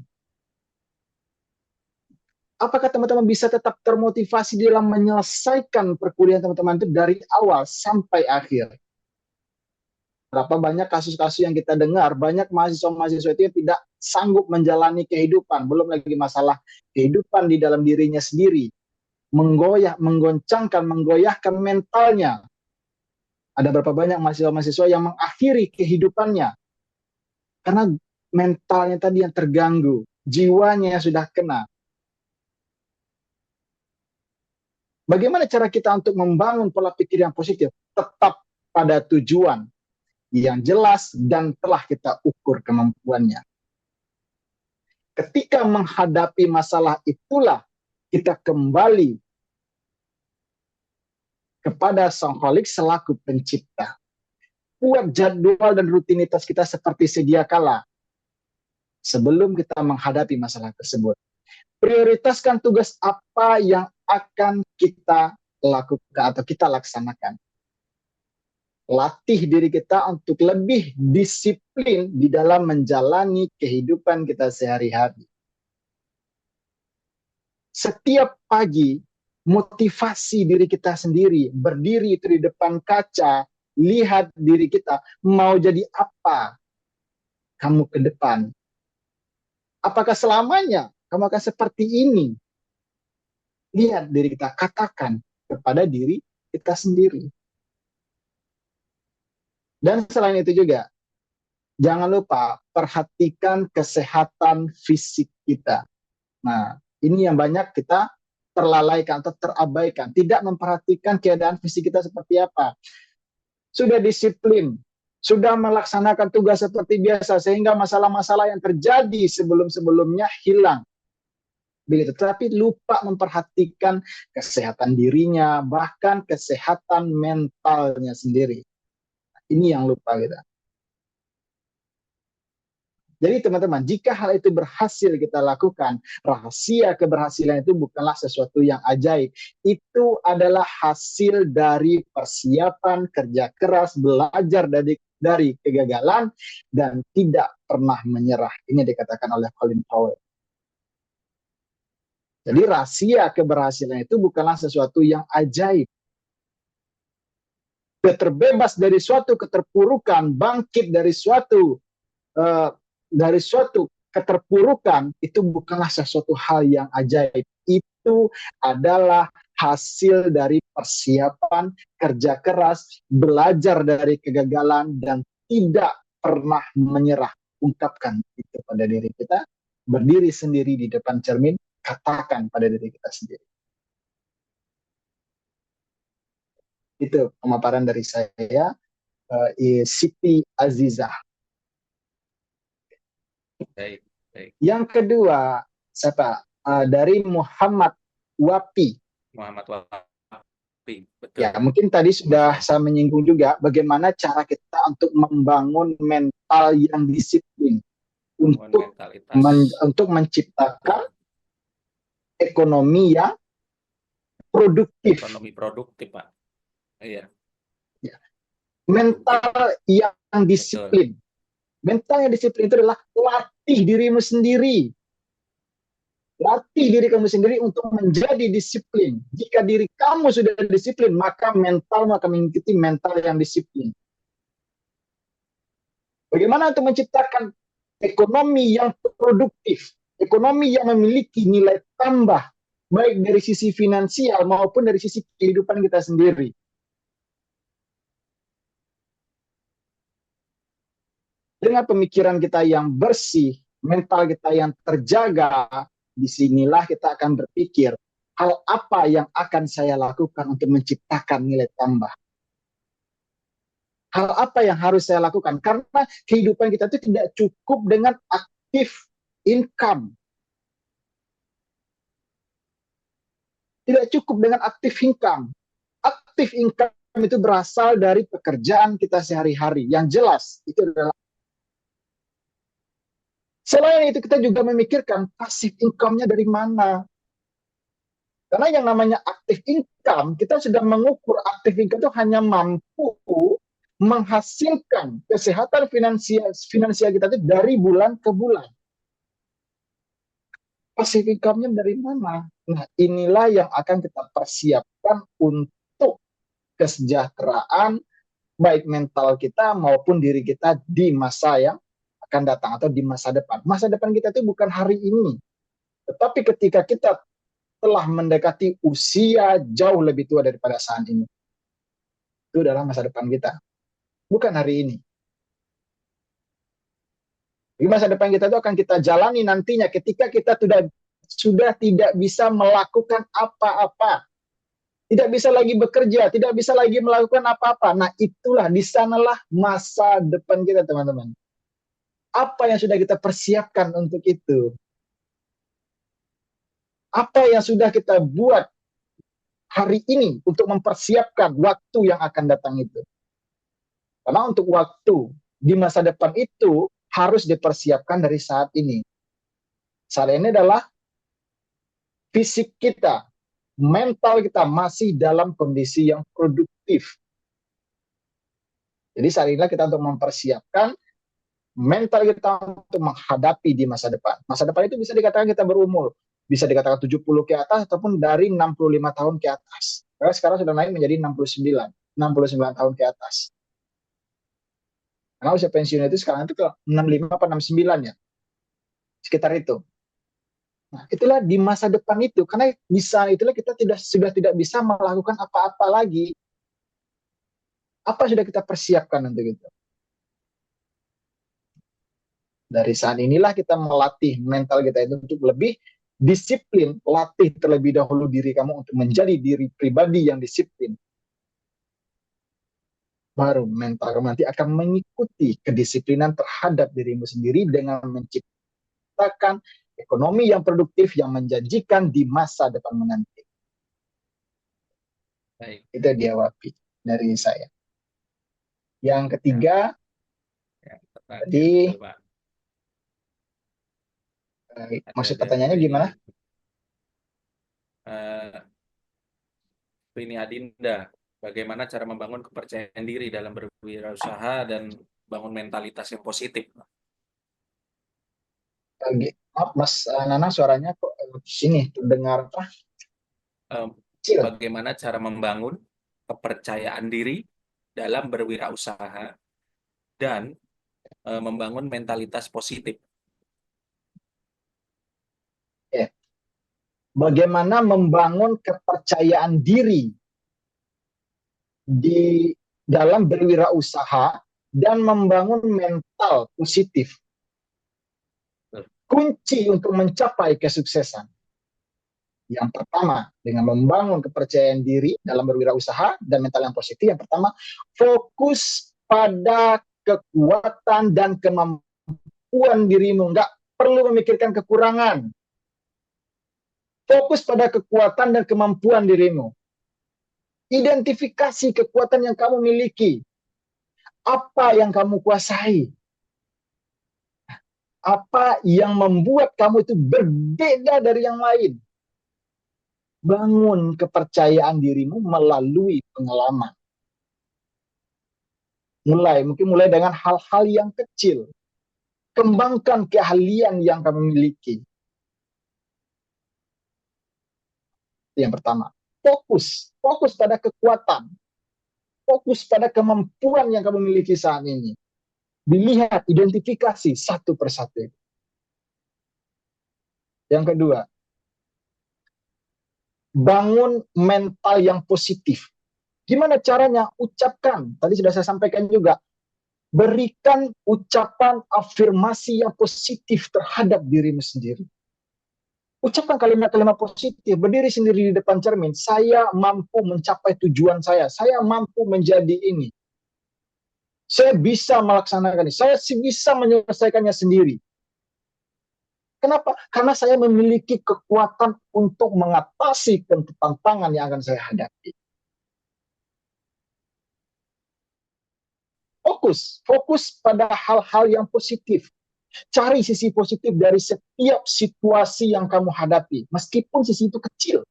Apakah teman-teman bisa tetap termotivasi dalam menyelesaikan perkuliahan teman-teman itu dari awal sampai akhir? Berapa banyak kasus-kasus yang kita dengar, banyak mahasiswa-mahasiswa itu yang tidak sanggup menjalani kehidupan, belum lagi masalah kehidupan di dalam dirinya sendiri, menggoncangkan, menggoyahkan mentalnya. Ada berapa banyak mahasiswa-mahasiswa yang mengakhiri kehidupannya karena mentalnya tadi yang terganggu, jiwanya yang sudah kena. Bagaimana cara kita untuk membangun pola pikir yang positif? Tetap pada tujuan yang jelas dan telah kita ukur kemampuannya. Ketika menghadapi masalah itulah kita kembali kepada Sang Khalik selaku pencipta. Buat jadwal dan rutinitas kita seperti sedia kala sebelum kita menghadapi masalah tersebut. Prioritaskan tugas apa yang akan kita lakukan atau kita laksanakan. Latih diri kita untuk lebih disiplin di dalam menjalani kehidupan kita sehari-hari. Setiap pagi, motivasi diri kita sendiri, berdiri itu di depan kaca, lihat diri kita, mau jadi apa kamu ke depan? Apakah selamanya kamu akan seperti ini? Lihat diri kita, katakan kepada diri kita sendiri. Dan selain itu juga, jangan lupa perhatikan kesehatan fisik kita. Nah, ini yang banyak kita terlalaikan atau terabaikan, tidak memperhatikan keadaan fisik kita seperti apa. Sudah disiplin, sudah melaksanakan tugas seperti biasa, sehingga masalah-masalah yang terjadi sebelum-sebelumnya hilang. Begitu, tapi lupa memperhatikan kesehatan dirinya, bahkan kesehatan mentalnya sendiri. Ini yang lupa kita. Jadi teman-teman, jika hal itu berhasil kita lakukan, rahasia keberhasilan itu bukanlah sesuatu yang ajaib. Itu adalah hasil dari persiapan, kerja keras, belajar dari kegagalan, dan tidak pernah menyerah. Ini dikatakan oleh Colin Powell. Jadi rahasia keberhasilan itu bukanlah sesuatu yang ajaib. Terbebas dari suatu keterpurukan, bangkit dari suatu keterpurukan, itu bukanlah sesuatu hal yang ajaib. Itu adalah hasil dari persiapan, kerja keras, belajar dari kegagalan, dan tidak pernah menyerah. Ungkapkan itu pada diri kita, berdiri sendiri di depan cermin, katakan pada diri kita sendiri. Itu pemaparan dari saya, Siti Azizah. Baik, baik. Yang kedua, siapa? Dari Muhammad Wapi. Muhammad Wapi, betul. Ya, mungkin tadi sudah saya menyinggung juga bagaimana cara kita untuk membangun mental yang disiplin untuk menciptakan ekonomi yang produktif. Ekonomi produktif, Pak. Iya. Ya. Mental yang disiplin. Betul. Mental yang disiplin itu adalah latih dirimu sendiri. Latih diri kamu sendiri untuk menjadi disiplin. Jika diri kamu sudah disiplin, maka mentalmu akan mengikuti mental yang disiplin. Bagaimana untuk menciptakan ekonomi yang produktif, ekonomi yang memiliki nilai tambah, baik dari sisi finansial maupun dari sisi kehidupan kita sendiri. Dengan pemikiran kita yang bersih, mental kita yang terjaga, disinilah kita akan berpikir, hal apa yang akan saya lakukan untuk menciptakan nilai tambah? Hal apa yang harus saya lakukan? Karena kehidupan kita itu tidak cukup dengan aktif income. Tidak cukup dengan aktif income. Aktif income itu berasal dari pekerjaan kita sehari-hari. Yang jelas, itu adalah selain itu kita juga memikirkan pasif income-nya dari mana. Karena yang namanya aktif income, kita sudah mengukur aktif income itu hanya mampu menghasilkan kesehatan finansial kita itu dari bulan ke bulan. Pasif income-nya dari mana? Nah, inilah yang akan kita persiapkan untuk kesejahteraan baik mental kita maupun diri kita di masa yang akan datang atau di masa depan. Masa depan kita itu bukan hari ini. Tetapi ketika kita telah mendekati usia jauh lebih tua daripada saat ini. Itu adalah masa depan kita. Bukan hari ini. Di masa depan kita itu akan kita jalani nantinya ketika kita sudah tidak bisa melakukan apa-apa. Tidak bisa lagi bekerja, tidak bisa lagi melakukan apa-apa. Nah, itulah, di sanalah masa depan kita, teman-teman. Apa yang sudah kita persiapkan untuk itu? Apa yang sudah kita buat hari ini untuk mempersiapkan waktu yang akan datang itu? Karena untuk waktu di masa depan itu harus dipersiapkan dari saat ini. Saat ini adalah fisik kita, mental kita masih dalam kondisi yang produktif. Jadi saat inilah kita untuk mempersiapkan mental kita untuk menghadapi di masa depan. Masa depan itu bisa dikatakan kita berumur. Bisa dikatakan 70 ke atas ataupun dari 65 tahun ke atas. Karena sekarang sudah naik menjadi 69 tahun ke atas. Karena usia pensiun itu sekarang itu ke 65 atau 69 ya. Sekitar itu. Nah, itulah di masa depan itu. Karena itulah kita sudah tidak bisa melakukan apa-apa lagi. Apa sudah kita persiapkan untuk itu? Dari saat inilah kita melatih mental kita itu untuk lebih Disiplin, latih terlebih dahulu diri kamu untuk menjadi diri pribadi yang disiplin. Baru mental kamu nanti akan mengikuti kedisiplinan terhadap dirimu sendiri dengan menciptakan ekonomi yang produktif yang menjanjikan di masa depan menanti. Baik. Itu diawapi dari saya. Yang ketiga, tadi maksud pertanyaannya gimana? Rini Adinda, bagaimana cara membangun kepercayaan diri dalam berwirausaha dan bangun mentalitas yang positif? Maaf Mas Nana, suaranya kok sini terdengar apa? Bagaimana cara membangun kepercayaan diri dalam berwirausaha dan membangun mentalitas positif? Bagaimana membangun kepercayaan diri di dalam berwirausaha dan membangun mental positif. Kunci untuk mencapai kesuksesan. Yang pertama, dengan membangun kepercayaan diri dalam berwirausaha dan mental yang positif, yang pertama, fokus pada kekuatan dan kemampuan dirimu. Nggak perlu memikirkan kekurangan. Fokus pada kekuatan dan kemampuan dirimu. Identifikasi kekuatan yang kamu miliki. Apa yang kamu kuasai? Apa yang membuat kamu itu berbeda dari yang lain? Bangun kepercayaan dirimu melalui pengalaman. Mungkin mulai dengan hal-hal yang kecil. Kembangkan keahlian yang kamu miliki. Yang pertama, fokus pada kekuatan. Fokus pada kemampuan yang kamu miliki saat ini. Dilihat, identifikasi satu persatu. Yang kedua, bangun mental yang positif. Gimana caranya? Ucapkan. Tadi sudah saya sampaikan juga. Berikan ucapan afirmasi yang positif terhadap dirimu sendiri. Ucapkan kalimat-kalimat positif. Berdiri sendiri di depan cermin. Saya mampu mencapai tujuan saya. Saya mampu menjadi ini. Saya bisa melaksanakan ini. Saya bisa menyelesaikannya sendiri. Kenapa? Karena saya memiliki kekuatan untuk mengatasi tantangan yang akan saya hadapi. Fokus pada hal-hal yang positif. Cari sisi positif dari setiap situasi yang kamu hadapi, meskipun sisi itu kecil.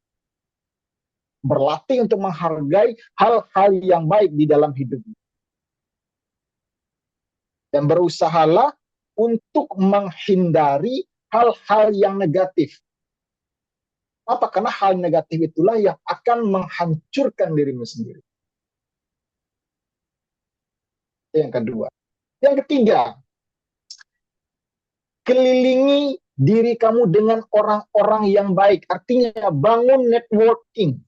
Berlatih untuk menghargai hal-hal yang baik di dalam hidupmu. Dan berusahalah untuk menghindari hal-hal yang negatif. Apa? Karena hal negatif itulah yang akan menghancurkan dirimu sendiri. Yang kedua. Yang ketiga, kelilingi diri kamu dengan orang-orang yang baik. Artinya bangun networking.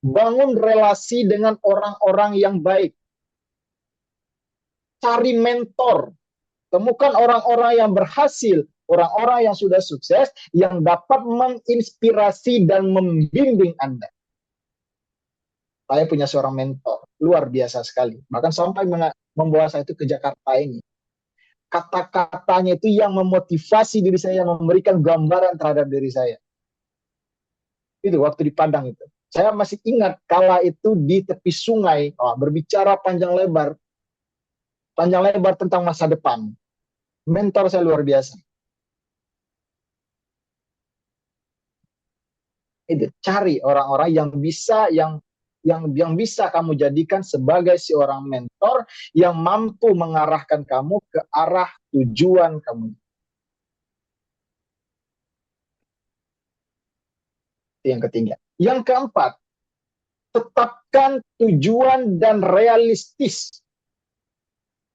Bangun relasi dengan orang-orang yang baik. Cari mentor. Temukan orang-orang yang berhasil. Orang-orang yang sudah sukses. Yang dapat menginspirasi dan membimbing Anda. Saya punya seorang mentor. Luar biasa sekali. Bahkan sampai membawa saya itu ke Jakarta ini. Kata-katanya itu yang memotivasi diri saya, yang memberikan gambaran terhadap diri saya. Itu waktu di Padang itu. Saya masih ingat kala itu di tepi sungai, berbicara panjang lebar tentang masa depan. Mentor saya luar biasa. Itu cari orang-orang yang bisa yang bisa kamu jadikan sebagai seorang mentor yang mampu mengarahkan kamu ke arah tujuan kamu. Yang ketiga. Yang keempat, tetapkan tujuan dan realistis.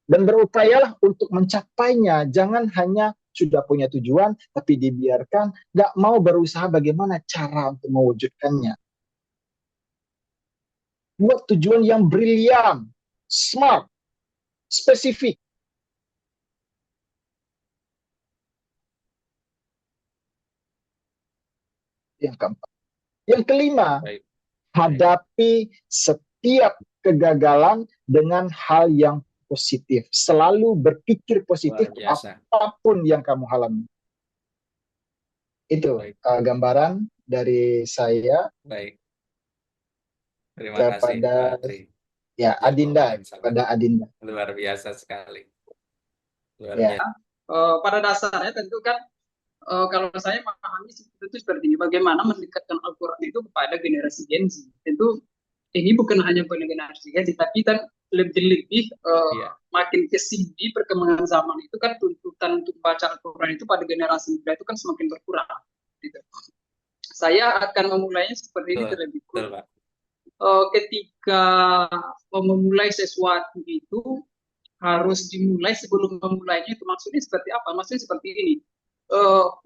Dan berupayalah untuk mencapainya. Jangan hanya sudah punya tujuan, tapi dibiarkan, nggak mau berusaha bagaimana cara untuk mewujudkannya. Buat tujuan yang brilian, smart, spesifik. keempat. Yang kelima, Baik. hadapi setiap kegagalan dengan hal yang positif. Selalu berpikir positif Luar biasa. apapun yang kamu alami. Itu Baik. Gambaran dari saya Baik. Terima kasih kepada Pak Tri. ya Adinda, Jawaban sangat kepada Adinda. luar biasa sekali. Luar Ya. biasa. Pada dasarnya tentu kan kalau saya memahami itu seperti ini, bagaimana mendekatkan Al-Quran itu kepada generasi Gen Z. Tentu ini bukan hanya pada generasi Gen Z, tapi kan lebih-lebih Iya. makin kesini perkembangan zaman itu kan tuntutan untuk baca Al-Quran itu pada generasi muda itu kan semakin berkurang. Gitu. Saya akan memulainya seperti ini terlebih Betul, dahulu. Pak. Ketika memulai sesuatu itu harus dimulai sebelum memulainya, itu maksudnya seperti apa? Maksudnya seperti ini.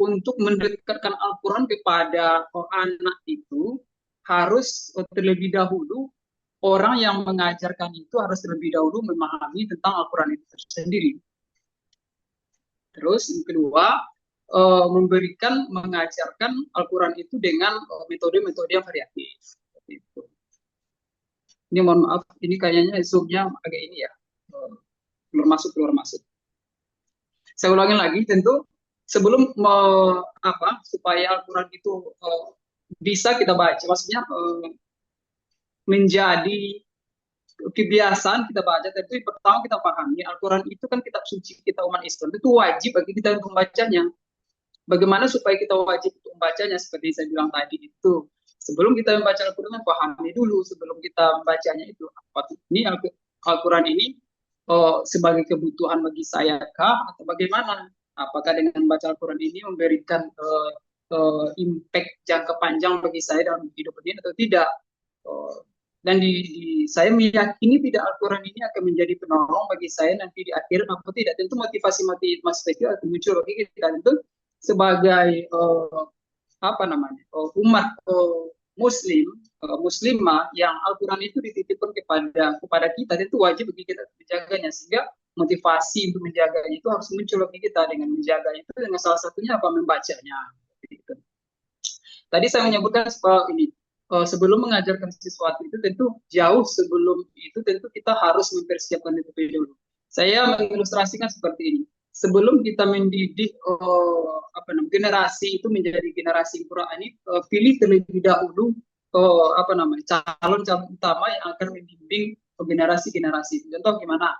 Untuk mendekatkan Al-Quran kepada anak itu harus terlebih dahulu orang yang mengajarkan itu harus terlebih dahulu memahami tentang Al-Quran itu sendiri. Terus yang kedua, mengajarkan Al-Quran itu dengan metode-metode yang variatif. Itu. Ini mohon maaf, ini kayaknya zoom-nya agak ini ya, keluar masuk. Saya ulangi lagi, tentu sebelum supaya Al-Quran itu bisa kita baca, maksudnya menjadi kebiasaan kita baca, tentu pertama kita pahami Al-Quran itu kan kitab suci kita umat Islam, itu wajib bagi kita untuk membacanya. Bagaimana supaya kita wajib untuk membacanya? Seperti saya bilang tadi itu, sebelum kita membaca Al-Quran, pahami dulu sebelum kita membacanya itu apa ini Al-Quran ini sebagai kebutuhan bagi saya kah atau bagaimana? Apakah dengan membaca Al-Quran ini memberikan impact jangka panjang bagi saya dalam hidup ini atau tidak? Dan saya meyakini tidak Al-Quran ini akan menjadi penolong bagi saya nanti di akhir atau tidak. Tentu motivasi itu akan muncul bagi kita. Tentu sebagai umat muslimah yang Al-Quran itu dititipkan kepada kita, itu wajib bagi kita menjaganya, sehingga motivasi untuk menjaganya itu harus muncul bagi kita dengan menjaga itu, dengan salah satunya membacanya. Tadi saya menyebutkan ini, sebelum mengajarkan sesuatu itu tentu jauh sebelum itu tentu kita harus mempersiapkan itu dulu. Saya mengilustrasikan seperti ini. Sebelum kita mendidik generasi itu menjadi generasi Qurani, pilih terlebih dahulu calon utama yang akan membimbing generasi-generasi. Contoh gimana?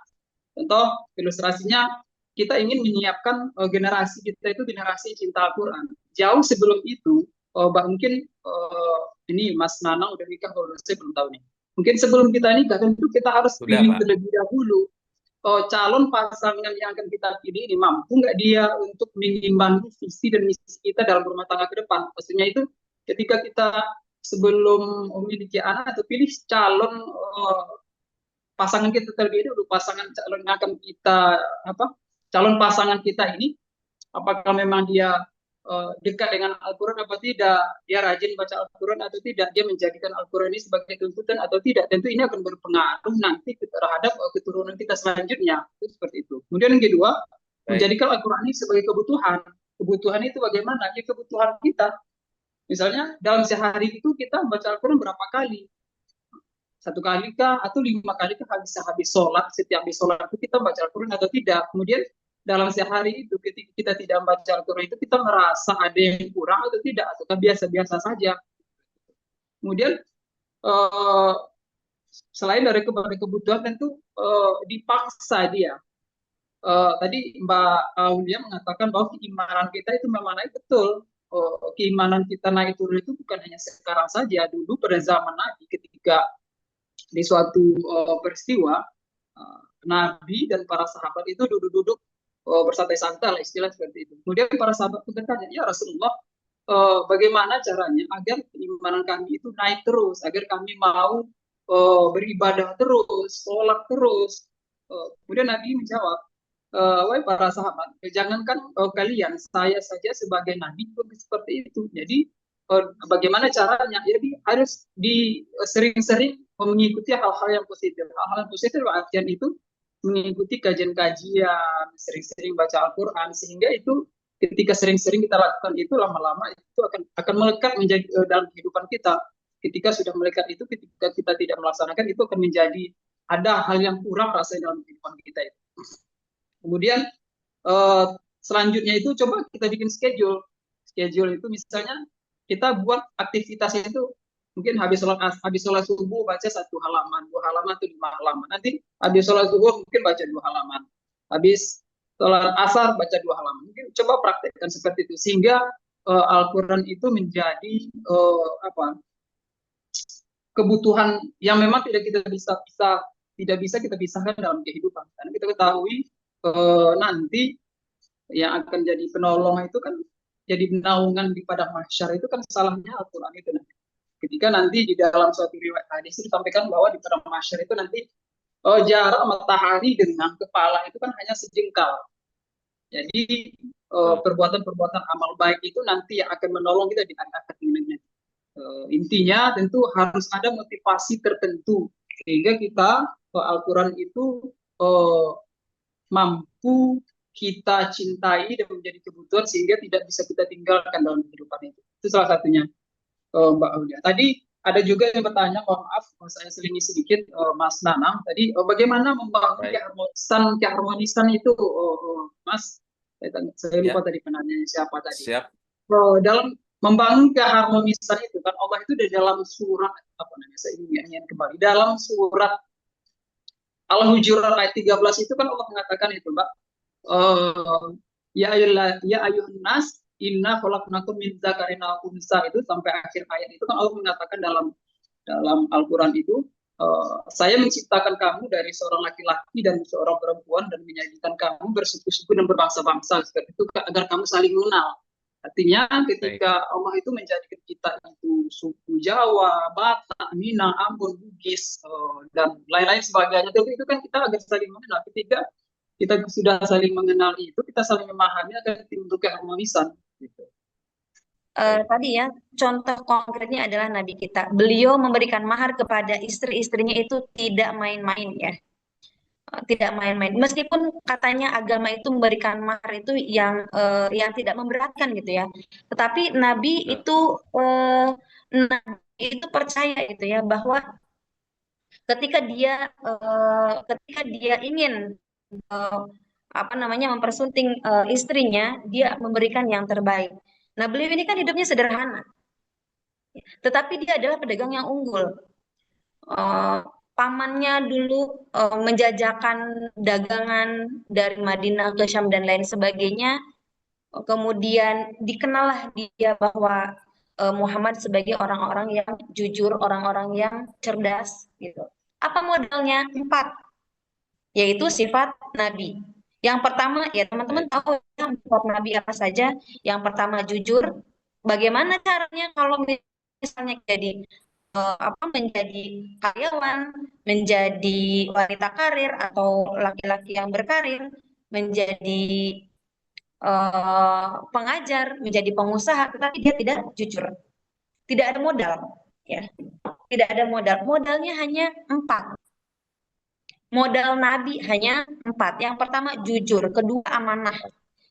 Contoh ilustrasinya, kita ingin menyiapkan generasi kita itu generasi cinta Al-Quran. Jauh sebelum itu, mungkin ini Mas Nanang udah nikah, kalau saya belum tahu nih. Mungkin sebelum kita nikah tentu kita harus pilih terlebih dahulu calon pasangan yang akan kita pilih ini mampu nggak dia untuk mengimbangi visi dan misi kita dalam rumah tangga ke depan. Maksudnya itu ketika kita sebelum memiliki anak atau pilih calon pasangan kita terlebih dahulu, pasangan calon yang akan kita calon pasangan kita ini apakah memang dia dekat dengan Al-Quran atau tidak, dia rajin baca Al-Quran atau tidak, dia menjadikan Al-Quran ini sebagai tuntutan atau tidak. Tentu ini akan berpengaruh nanti terhadap keturunan kita selanjutnya. Itu seperti itu. Kemudian yang kedua, menjadikan Al-Quran ini sebagai kebutuhan. Kebutuhan itu bagaimana? Ya, kebutuhan kita. Misalnya dalam sehari itu kita baca Al-Quran berapa kali? 1 kali kah atau 5 kali kah habis sholat? Setiap habis sholat itu kita baca Al-Quran atau tidak? Kemudian dalam sehari itu ketika kita tidak membaca Al-Quran itu kita merasa ada yang kurang atau tidak, atau biasa-biasa saja. Kemudian selain dari kebutuhan tentu dipaksa dia. Tadi Mbak Aulia mengatakan bahwa keimanan kita itu memang naik, betul. Keimanan kita naik turun itu bukan hanya sekarang saja. Dulu pada zaman Nabi ketika di suatu peristiwa Nabi dan para sahabat itu duduk-duduk bersantai-santai lah, istilah seperti itu. Kemudian para sahabat itu bertanya, ya Rasulullah, bagaimana caranya agar keimanan kami itu naik terus, agar kami mau beribadah terus, sholat terus. Kemudian Nabi menjawab, wahai para sahabat, jangankan kalian, saya saja sebagai Nabi pun seperti itu. Jadi bagaimana caranya? Jadi harus sering-sering mengikuti hal-hal yang positif. Hal-hal yang positif artian itu mengikuti kajian-kajian, sering-sering baca Al-Quran, sehingga itu ketika sering-sering kita lakukan itu, lama-lama itu akan melekat menjadi dalam kehidupan kita. Ketika sudah melekat itu, ketika kita tidak melaksanakan itu akan menjadi ada hal yang kurang rasanya dalam kehidupan kita itu. Kemudian selanjutnya itu coba kita bikin schedule. Schedule itu misalnya kita buat aktivitas itu mungkin habis sholat subuh baca 1 halaman, 2 halaman atau 5 halaman. Nanti habis sholat subuh mungkin baca 2 halaman. Habis sholat asar baca 2 halaman. Mungkin coba praktekkan seperti itu sehingga Al-Quran itu menjadi kebutuhan yang memang tidak bisa kita pisahkan dalam kehidupan. Karena kita ketahui nanti yang akan jadi penolong itu kan jadi naungan di padang mahsyar itu kan salahnya Al-Quran itu nanti. Ketika nanti di dalam suatu riwayat hadis disampaikan bahwa di padang mahsyar itu nanti jarak matahari dengan kepala itu kan hanya sejengkal. Jadi perbuatan-perbuatan amal baik itu nanti yang akan menolong kita di akhirat nanti. Intinya tentu harus ada motivasi tertentu sehingga kita Al-Quran itu mampu kita cintai dan menjadi kebutuhan sehingga tidak bisa kita tinggalkan dalam kehidupan itu. Itu salah satunya, Mbak Aulia. Tadi ada juga yang bertanya, mohon maaf saya selingi sedikit, Mas Nanang. Tadi bagaimana membangun keharmonisan itu, Mas? Saya lupa tadi penanya siapa tadi. Siap. Dalam membangun keharmonisan itu kan Allah itu di dalam surat saya ingin kembali dalam surat Al-Hujurat ayat 13 itu kan Allah mengatakan itu, Mbak. Ya ayuhan nas inna khalaqnakum min dzakarin wa unsa, itu sampai akhir ayat itu kan Allah mengatakan dalam Al-Quran itu saya menciptakan kamu dari seorang laki-laki dan seorang perempuan dan menjadikan kamu bersuku-suku dan berbangsa-bangsa seperti itu agar kamu saling mengenal. Artinya ketika Allah itu menjadikan kita itu suku Jawa, Batak, Minang, Ambon, Bugis dan lain-lain sebagainya, itu kan kita agar saling mengenal. Ketika kita sudah saling mengenal itu, kita saling memahami agar timbul keharmonisan. Gitu. Tadi ya, contoh konkretnya adalah Nabi kita. Beliau memberikan mahar kepada istri-istrinya itu tidak main-main ya. Tidak main-main. Meskipun katanya agama itu memberikan mahar itu yang tidak memberatkan gitu ya. Tetapi Nabi itu percaya gitu ya bahwa ketika dia ingin mempersunting istrinya, dia memberikan yang terbaik. Nah, beliau ini kan hidupnya sederhana, tetapi dia adalah pedagang yang unggul. Pamannya dulu menjajakan dagangan dari Madinah ke Syam dan lain sebagainya. Kemudian dikenallah dia bahwa Muhammad sebagai orang-orang yang jujur, orang-orang yang cerdas gitu. Apa modalnya? 4, yaitu sifat Nabi. Yang pertama ya teman-teman tahu ya, sifat Nabi apa saja. Yang pertama jujur. Bagaimana caranya kalau misalnya menjadi karyawan, menjadi wanita karir atau laki-laki yang berkarir, menjadi pengajar, menjadi pengusaha, tetapi dia tidak jujur, tidak ada modal, ya, tidak ada modal. Modalnya hanya 4. Modal Nabi hanya 4. Yang pertama jujur, kedua amanah,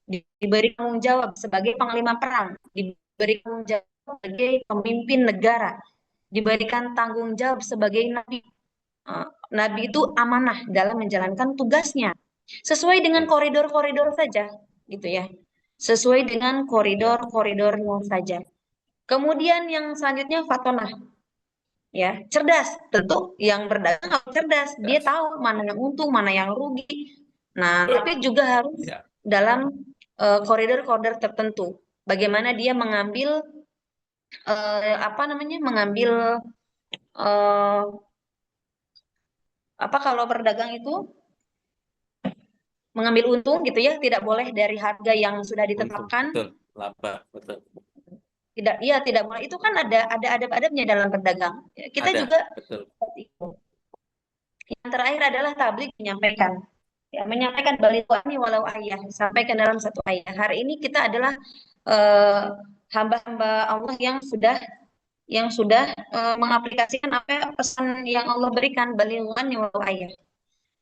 diberi tanggung jawab sebagai panglima perang, diberi tanggung jawab sebagai pemimpin negara, diberikan tanggung jawab sebagai Nabi. Nabi itu amanah dalam menjalankan tugasnya sesuai dengan koridor-koridor saja, gitu ya. Sesuai dengan koridor-koridornya saja. Kemudian yang selanjutnya fatonah, ya, cerdas. Tentu yang berdagang harus cerdas. Dia tahu mana yang untung, mana yang rugi. Nah, tapi juga harus dalam koridor-koridor tertentu. Bagaimana dia mengambil kalau berdagang itu mengambil untung gitu ya, tidak boleh dari harga yang sudah ditetapkan. Betul, laba, betul. Tidak boleh. Itu kan ada adab-adabnya dalam berdagang. Kita ada, juga betul. Yang terakhir adalah tabligh, menyampaikan. Ya, menyampaikan balighani walau ayah, sampaikan dalam satu ayat. Hari ini kita adalah hamba-hamba Allah yang sudah mengaplikasikan apa pesan yang Allah berikan, balighani walau ayah.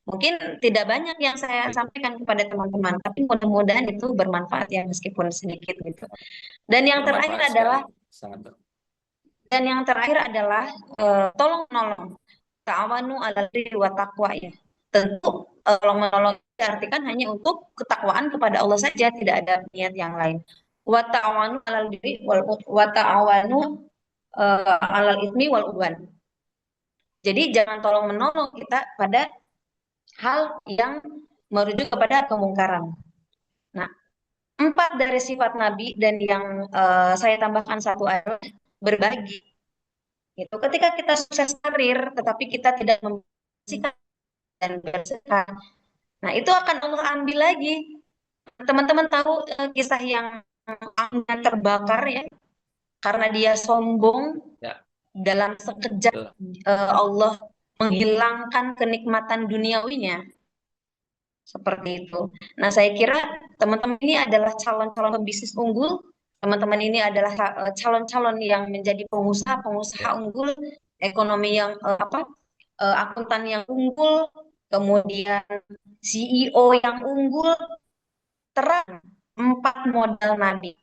Mungkin tidak banyak yang saya sampaikan kepada teman-teman, tapi mudah-mudahan itu bermanfaat ya meskipun sedikit gitu. Dan yang terakhir Bermanfaat adalah sekali. Sangat tolong menolong. Ta'awanu 'alal birri wa taqwa ya. Tentu tolong menolong diartikan hanya untuk ketakwaan kepada Allah saja, tidak ada niat yang lain. Wa ta'awanu 'alal birri wa ta'awanu 'alal itsmi wal udwan. Jadi jangan tolong menolong kita pada hal yang merujuk kepada kemungkaran. Nah, 4 dari sifat Nabi dan yang saya tambahkan satu adalah berbagi. Itu ketika kita sukses karir, tetapi kita tidak membersihkan dan bersedekah. Nah, itu akan Allah ambil lagi. Teman-teman tahu kisah yang Amna terbakar ya, karena dia sombong. Ya. Dalam sekejap Allah menghilangkan kenikmatan duniawinya. Seperti itu. Nah, saya kira teman-teman ini adalah calon-calon pebisnis unggul. Teman-teman ini adalah calon-calon yang menjadi pengusaha unggul, ekonomi yang akuntan yang unggul, kemudian CEO yang unggul, terang 4 modal Nabi.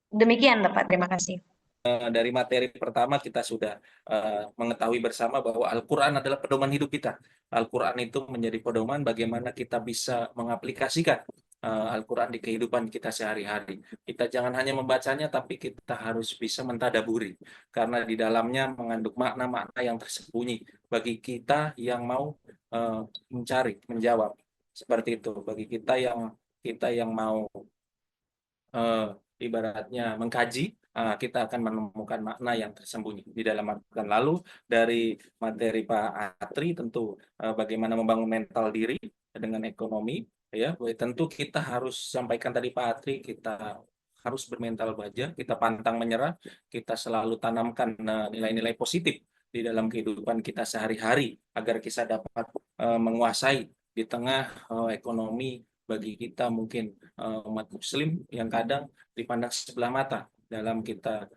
Demikian, Bapak. Terima kasih. Dari materi pertama kita sudah mengetahui bersama bahwa Al-Quran adalah pedoman hidup kita. Al-Quran itu menjadi pedoman bagaimana kita bisa mengaplikasikan Al-Quran di kehidupan kita sehari-hari. Kita jangan hanya membacanya, tapi kita harus bisa mentadaburi. Karena di dalamnya mengandung makna-makna yang tersembunyi bagi kita yang mau mencari, menjawab. Seperti itu. Bagi kita yang mau ibaratnya mengkaji, kita akan menemukan makna yang tersembunyi di dalam Al-Quran. Lalu dari materi Pak Atri tentu bagaimana membangun mental diri dengan ekonomi, ya tentu kita harus sampaikan tadi Pak Atri, kita harus bermental baja, kita pantang menyerah, kita selalu tanamkan nilai-nilai positif di dalam kehidupan kita sehari-hari agar kita dapat menguasai di tengah ekonomi bagi kita mungkin umat muslim yang kadang dipandang sebelah mata dalam kita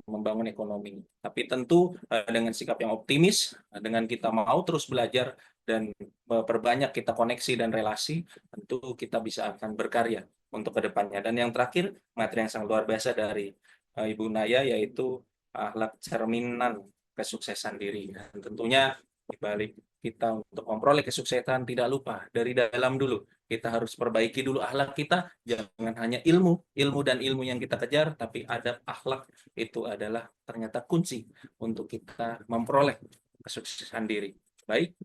membangun ekonomi. Tapi tentu dengan sikap yang optimis, dengan kita mau terus belajar dan perbanyak kita koneksi dan relasi, tentu kita bisa akan berkarya untuk kedepannya. Dan yang terakhir, materi yang sangat luar biasa dari Ibu Naya, yaitu akhlak cerminan kesuksesan diri. Dan tentunya di balik kita untuk memperoleh kesuksesan, tidak lupa dari dalam dulu. Kita harus perbaiki dulu akhlak kita, jangan hanya ilmu dan ilmu yang kita kejar, tapi adab akhlak itu adalah ternyata kunci untuk kita memperoleh kesuksesan diri. Baik,